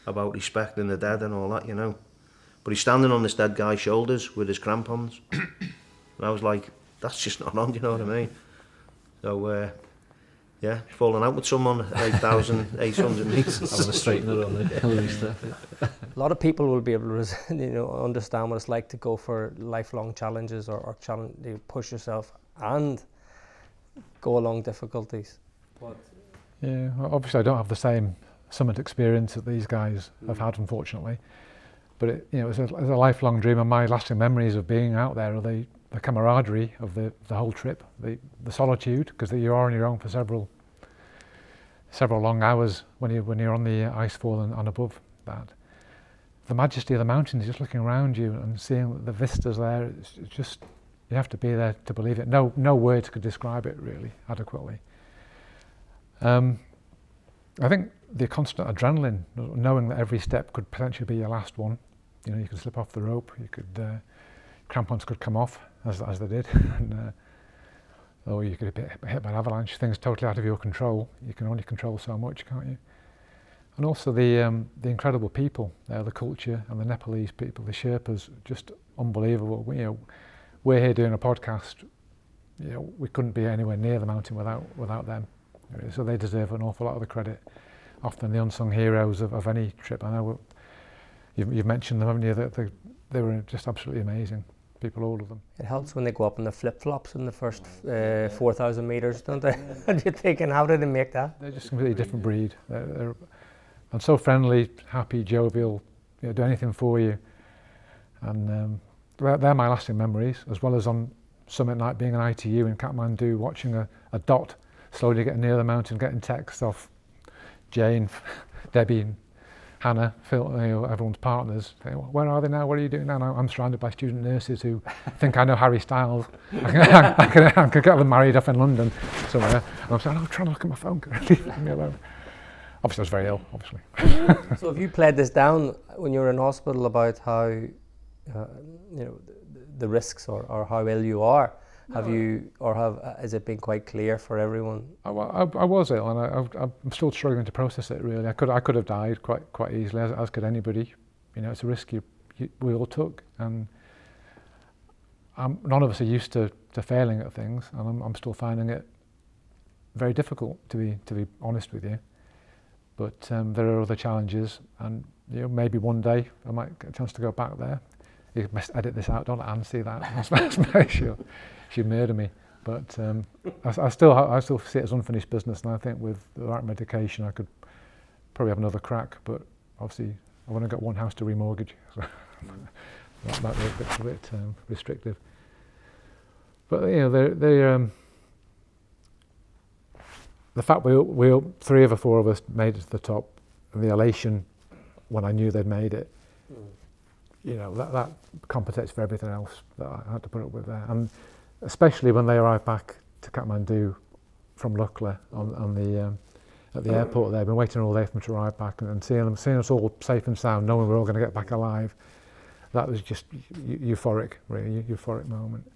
[SPEAKER 2] about respecting the dead and all that, you know. But he's standing on this dead guy's shoulders with his crampons, and I was like, that's just not on, you know what I mean? So yeah, falling out with someone at 8,800 metres.
[SPEAKER 3] Having a straightener on the Hillary Step.
[SPEAKER 1] A lot of people will be able to understand what it's like to go for lifelong challenges or challenge, you push yourself and go along difficulties.
[SPEAKER 4] Yeah, well, obviously I don't have the same summit experience that these guys have had, unfortunately. But it's a lifelong dream, and my lasting memories of being out there are the camaraderie of the whole trip, the solitude, because you are on your own for several long hours when you're on the ice fall and above that. The majesty of the mountains, just looking around you and seeing the vistas there, it's just, you have to be there to believe it. No words could describe it really adequately. I think the constant adrenaline, knowing that every step could potentially be your last one. You know, you could slip off the rope, you could crampons could come off as they did, and, or you could be hit by an avalanche. Things totally out of your control. You can only control so much, can't you? And also the incredible people, the culture, and the Nepalese people, the Sherpas, just unbelievable. We're here doing a podcast. We couldn't be anywhere near the mountain without them. So they deserve an awful lot of the credit. Often the unsung heroes of any trip. I know you've mentioned them, haven't you? That they were just absolutely amazing people, all of them.
[SPEAKER 1] It helps when they go up in the flip-flops in the first 4,000 metres, don't they? And you're thinking, how did they make that?
[SPEAKER 4] They're just a completely different breed. They're and so friendly, happy, jovial, do anything for you. And they're my lasting memories, as well as on summit night being an ITU in Kathmandu, watching a dot slowly getting near the mountain, getting texts off Jane, Debbie, and Hannah, Phil, everyone's partners. Saying, where are they now? What are you doing now? And I'm surrounded by student nurses who think I know Harry Styles. I could get them married up in London somewhere. And I'm saying, I'm trying to look at my phone. Leave me alone. Obviously, I was very ill, obviously.
[SPEAKER 1] So have you played this down when you were in hospital about how, the risks or how ill you are? Has it been quite clear for everyone?
[SPEAKER 4] I was ill, and I'm still struggling to process it. Really, I could have died quite easily, as could anybody. It's a risk we all took, and none of us are used to failing at things, and I'm still finding it very difficult to be honest with you. But there are other challenges, and maybe one day I might get a chance to go back there. You must edit this out, don't let Anne see that. She'd murder me. But I still see it as unfinished business, and I think with the right medication I could probably have another crack. But obviously I've only got one house to remortgage, so that might be a bit restrictive. But the fact we three of the four of us made it to the top, and the elation when I knew they'd made it, that compensates for everything else that I had to put up with there. And especially when they arrived back to Kathmandu from Lukla at the airport there. I've been waiting all day for them to arrive back, and seeing us all safe and sound, knowing we're all going to get back alive, that was just euphoric, really, euphoric moment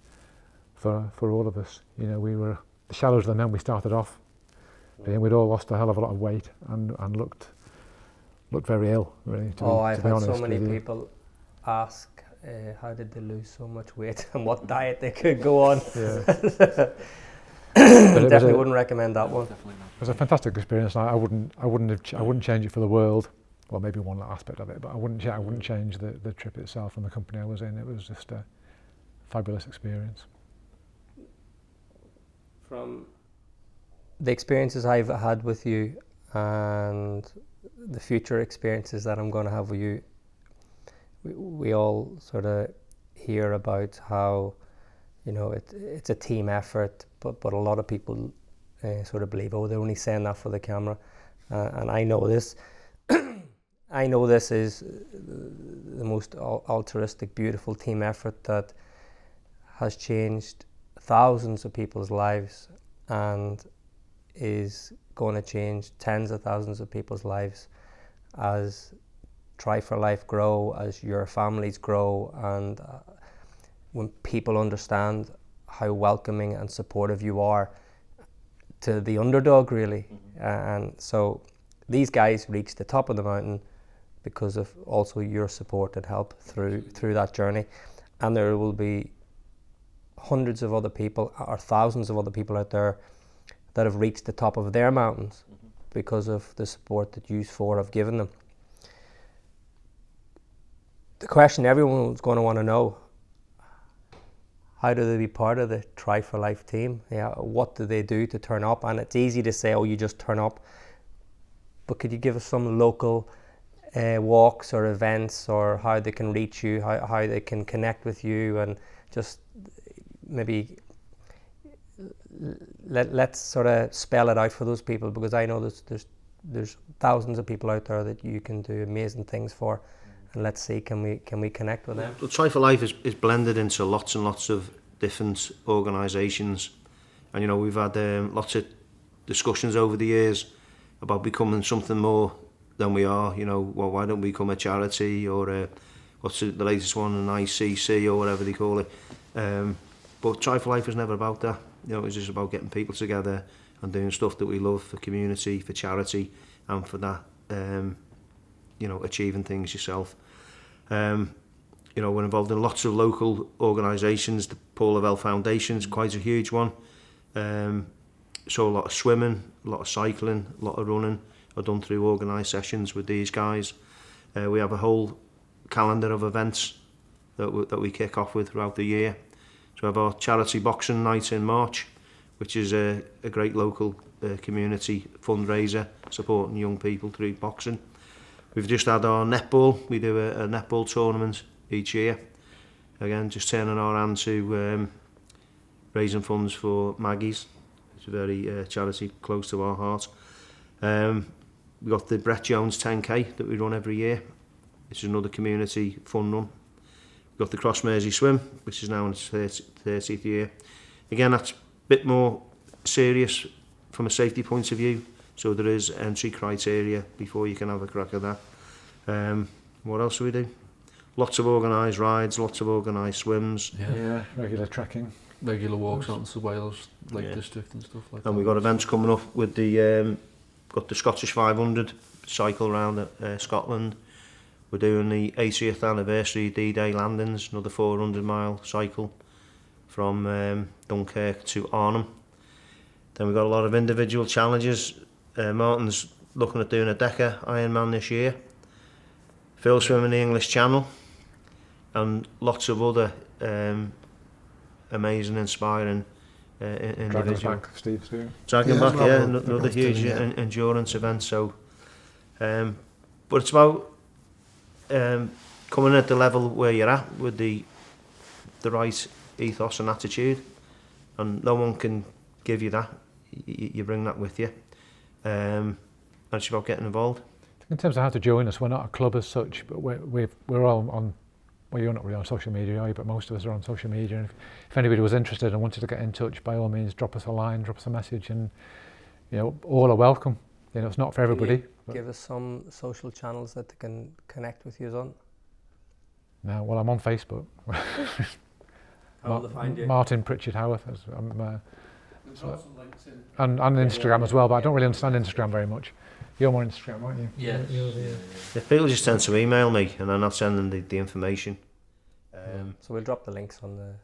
[SPEAKER 4] for all of us. We were the shadows of the men we started off being. We'd all lost a hell of a lot of weight and looked very ill, really, to be honest.
[SPEAKER 1] I've had so many people ask how did they lose so much weight and what diet they could go on.
[SPEAKER 4] Yeah.
[SPEAKER 1] Definitely wouldn't recommend that one.
[SPEAKER 3] Definitely not.
[SPEAKER 4] It was a fantastic experience. I wouldn't change it for the world. Well, maybe one aspect of it, but I wouldn't change the trip itself and the company I was in. It was just a fabulous experience.
[SPEAKER 1] From the experiences I've had with you and the future experiences that I'm going to have with you, we all sort of hear about how, you know, it's a team effort, but a lot of people sort of believe, oh, they're only saying that for the camera, and I know this. I know this is the most altruistic, beautiful team effort that has changed thousands of people's lives and is going to change tens of thousands of people's lives as Tri-4-Life grow, as your families grow, and when people understand how welcoming and supportive you are to the underdog, really. And so these guys reached the top of the mountain because of also your support and help through that journey, and there will be hundreds of other people or thousands of other people out there that have reached the top of their mountains because of the support that you four have given them. The question everyone's going to want to know, how do they be part of the Tri-4-Life team? Yeah, what do they do to turn up? And it's easy to say, oh, you just turn up, but could you give us some local walks or events, or how they can reach you, how they can connect with you, and just maybe let's sort of spell it out for those people, because I know there's thousands of people out there that you can do amazing things for, and let's see, can we connect with them?
[SPEAKER 2] Well, Tri-4-Life is blended into lots and lots of different organisations, and you know, we've had lots of discussions over the years about becoming something more than we are. You know, well, why don't we become a charity, or what's the latest one, an ICC or whatever they call it. But Tri-4-Life was never about that. You know, it was just about getting people together and doing stuff that we love for community, for charity, and for that, you know, achieving things yourself. You know, we're involved in lots of local organisations. The Paul Lavelle Foundation's quite a huge one. So a lot of swimming, a lot of cycling, a lot of running are done through organised sessions with these guys. We have a whole calendar of events that we kick off with throughout the year. So we have our charity boxing night in March, which is a great local community fundraiser supporting young people through boxing. We've just had our netball. We do a netball tournament each year. Again, just turning our hand to raising funds for Maggie's. It's a very charity close to our heart. We've got the Brett Jones 10K that we run every year. It's another community fun run. We've got the Cross Mersey Swim, which is now in its 30th year. Again, that's a bit more serious from a safety point of view, so there is entry criteria before you can have a crack at that. What else do we do? Lots of organised rides, lots of organised swims.
[SPEAKER 4] Yeah, regular trekking.
[SPEAKER 3] Regular walks out into Wales, Lake District and stuff like that.
[SPEAKER 2] And we've got events coming up with the got the Scottish 500 cycle round Scotland. We're doing the 80th anniversary D-Day landings, another 400-mile cycle from Dunkirk to Arnhem. Then we've got a lot of individual challenges. Martin's looking at doing a Decker Ironman this year. Phil's swimming the English Channel, and lots of other amazing, inspiring individual.
[SPEAKER 4] Dragon's Back, Steve too.
[SPEAKER 2] Dragon Back,
[SPEAKER 5] well,
[SPEAKER 2] another huge endurance event. So, but it's about coming at the level where you're at with the right ethos and attitude, and no one can give you that. You bring that with you, and it's about getting involved.
[SPEAKER 4] In terms of how to join us, we're not a club as such, but we're all on. Well, you're not really on social media, are you? But most of us are on social media. And if anybody was interested and wanted to get in touch, by all means, drop us a line, drop us a message, and you know, all are welcome. You know, it's not for everybody.
[SPEAKER 1] Give us some social channels that they can connect with you on.
[SPEAKER 4] No, well, I'm on Facebook.
[SPEAKER 1] How will they find you?
[SPEAKER 4] Martin Pritchard Howarth. And Instagram as well, but I don't really understand Instagram very much. You're more Instagram, aren't you?
[SPEAKER 3] Yeah.
[SPEAKER 2] If people just tend to email me and I'm not sending the information.
[SPEAKER 1] So we'll drop the links on the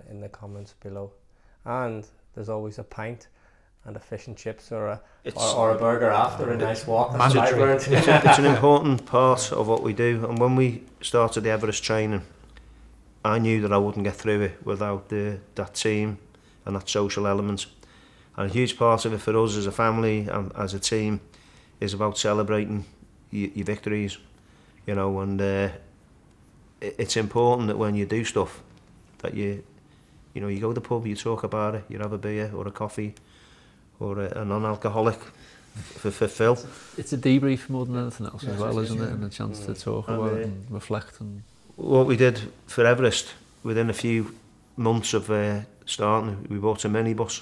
[SPEAKER 1] in the comments below. And there's always a pint and a fish and chips or a burger after a nice walk.
[SPEAKER 2] It's an important part of what we do. And when we started the Everest training, I knew that I wouldn't get through it without that team and that social element. And a huge part of it for us as a family and as a team is about celebrating your victories, you know, and it's important that when you do stuff that you go to the pub, you talk about it, you have a beer or a coffee or a non-alcoholic for Phil.
[SPEAKER 3] It's a debrief more than anything else as well, isn't it? And a chance to talk about it and reflect. And
[SPEAKER 2] what we did for Everest, within a few months of starting, we bought a minibus,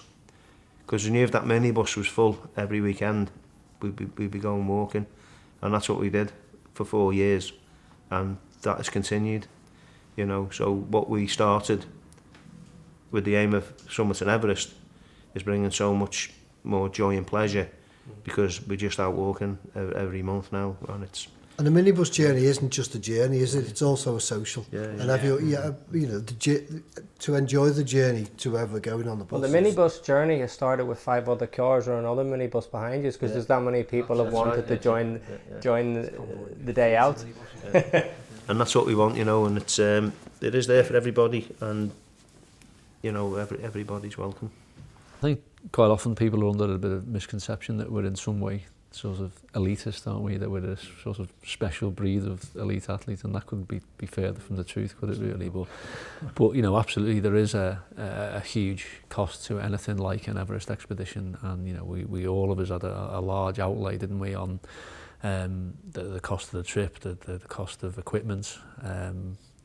[SPEAKER 2] because we knew if that minibus was full every weekend, we'd be going walking, and that's what we did for 4 years, and that has continued, you know. So what we started with the aim of Summit and Everest is bringing so much more joy and pleasure, because we're just out walking every month now, and it's.
[SPEAKER 5] And the minibus journey isn't just a journey, is it? It's also a social. And have you know, to enjoy the journey to wherever we're going on the bus.
[SPEAKER 1] Well, the minibus journey has started with 5 other cars or another minibus behind you, because there's that many people have wanted to join the day out.
[SPEAKER 2] And that's what we want, you know. And it's it is there for everybody, and you know, everybody's welcome.
[SPEAKER 3] I think quite often people are under a bit of misconception that we're in some way sort of elitist, aren't we? That we're a sort of special breed of elite athlete, and that couldn't be further from the truth, could it really? But you know, absolutely, there is a huge cost to anything like an Everest expedition, and you know, we all of us had a large outlay, didn't we, on the cost of the trip, the cost of equipment,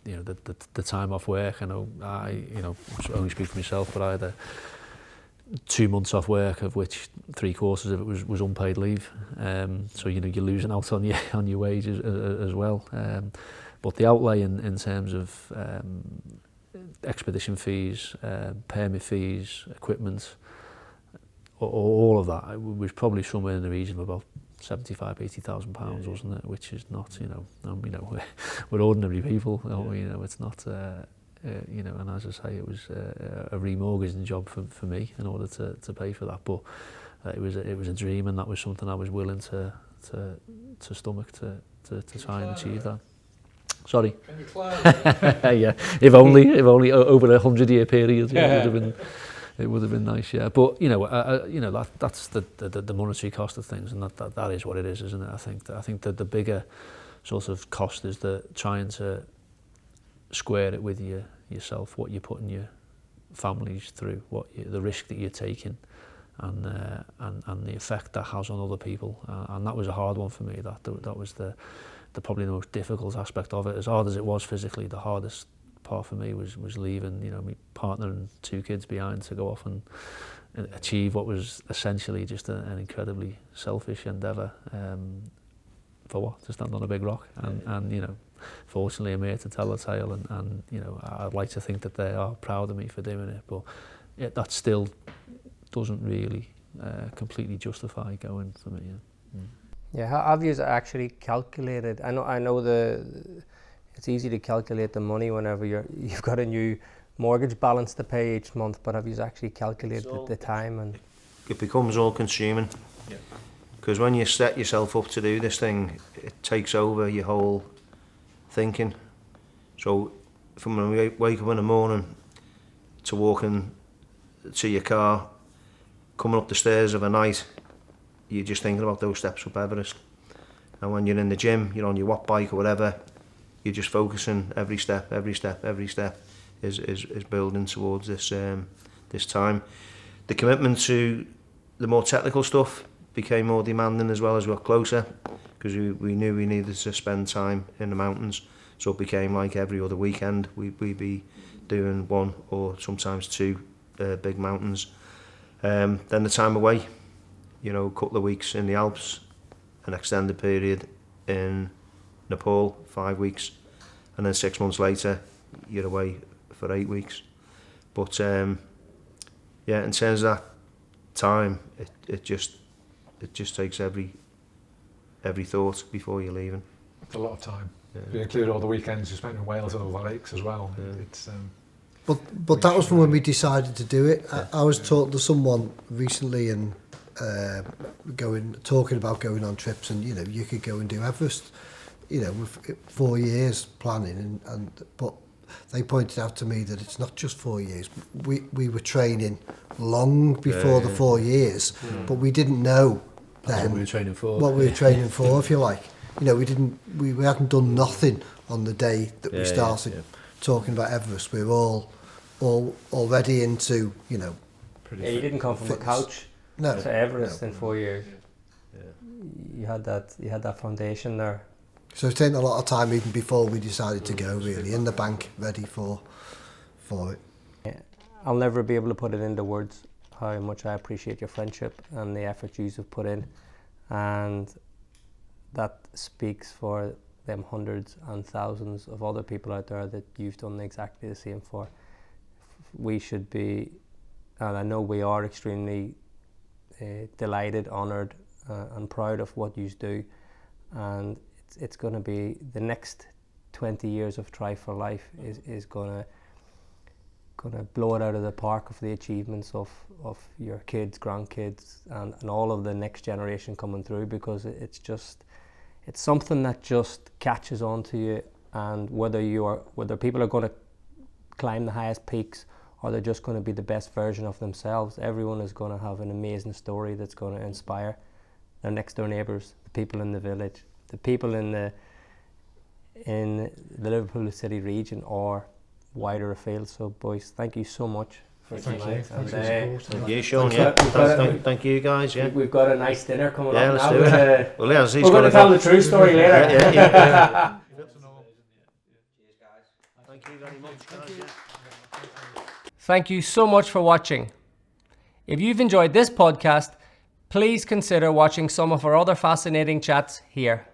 [SPEAKER 3] you know, the time off work. I know I only speak for myself, but I had 2 months off work, of which 3/4 of it was unpaid leave. So you know, you're losing out on your wages as well. But the outlay in terms of expedition fees, permit fees, equipment, all of that was probably somewhere in the region of about £75,000-80,000, wasn't it? Which is not, you know, we're ordinary people, aren't we? You know, it's not. You know, and as I say, it was a remortgaging job for me in order to pay for that. But it was a dream, and that was something I was willing to stomach to try and achieve that. Sorry.
[SPEAKER 4] Can you climb?
[SPEAKER 3] Yeah, if only over a 100-year period, it would have been nice. Yeah, but you know, that's the monetary cost of things, and that is what it is, isn't it? I think that the bigger sort of cost is trying to square it with yourself, what you're putting your families through, the risk that you're taking, and the effect that has on other people, and that was a hard one for me. That was the probably the most difficult aspect of it. As hard as it was physically, the hardest part for me was leaving, you know, my partner and 2 kids behind to go off and achieve what was essentially just an incredibly selfish endeavour. For what? To stand on a big rock, and you know, fortunately I'm here to tell the tale, and you know, I'd like to think that they are proud of me for doing it, but that still doesn't really completely justify going for me.
[SPEAKER 1] Yeah, how have you actually calculated? I know it's easy to calculate the money whenever you've got a new mortgage balance to pay each month, but have you actually calculated the time? And
[SPEAKER 2] it becomes all consuming. Yeah. Because when you set yourself up to do this thing, it takes over your whole thinking. So from when we wake up in the morning to walking to your car, coming up the stairs of a night, you're just thinking about those steps up Everest. And when you're in the gym, you're on your watt bike or whatever, you're just focusing every step is building towards this time. The commitment to the more technical stuff became more demanding as well as we got closer, because we knew we needed to spend time in the mountains. So it became like every other weekend we'd be doing 1 or sometimes 2 big mountains. Then the time away, you know, a couple of weeks in the Alps, an extended period in Nepal, 5 weeks, and then 6 months later you're away for 8 weeks. But yeah, in terms of that time, it just takes every every thought before you're leaving.
[SPEAKER 4] It's a lot of time. If you include all the weekends you spent in Wales and all the lakes as well. It's
[SPEAKER 5] But that was from when we decided to do it. I was talking to someone recently and talking about going on trips, and you could go and do Everest, with 4 years planning, but they pointed out to me that it's not just 4 years. We were training long before the 4 years, but we didn't know then
[SPEAKER 3] what we were training for.
[SPEAKER 5] What we were training for, if you like. We hadn't done nothing on the day that we started talking about Everest. We were all already into,
[SPEAKER 1] you didn't come from
[SPEAKER 5] fitness.
[SPEAKER 1] A couch to Everest in 4 years. You had that foundation there.
[SPEAKER 5] So it's taken a lot of time even before we decided to go, really, in the bank, ready for it.
[SPEAKER 1] Yeah. I'll never be able to put it into words how much I appreciate your friendship and the effort you have put in, and that speaks for them hundreds and thousands of other people out there that you've done exactly the same for. We should be, and I know we are, extremely delighted, honoured and proud of what you do, and it's going to be the next 20 years of Tri-4-Life is going to blow it out of the park of the achievements of your kids, grandkids, and all of the next generation coming through, because it's something that just catches on to you, and whether people are going to climb the highest peaks or they're just going to be the best version of themselves, everyone is going to have an amazing story that's going to inspire their next door neighbours, the people in the village, the people in the Liverpool City region or wider afield. So boys, thank you so much for tonight.
[SPEAKER 2] Thank you, Sean. Thank you guys. Yeah,
[SPEAKER 1] we've got a nice dinner coming
[SPEAKER 2] Let's
[SPEAKER 1] up now.
[SPEAKER 2] do it. Well, yeah,
[SPEAKER 1] we're going to tell the true story later.
[SPEAKER 2] Thank you very much, guys.
[SPEAKER 1] Thank you so much for watching. If you've enjoyed this podcast, please consider watching some of our other fascinating chats here.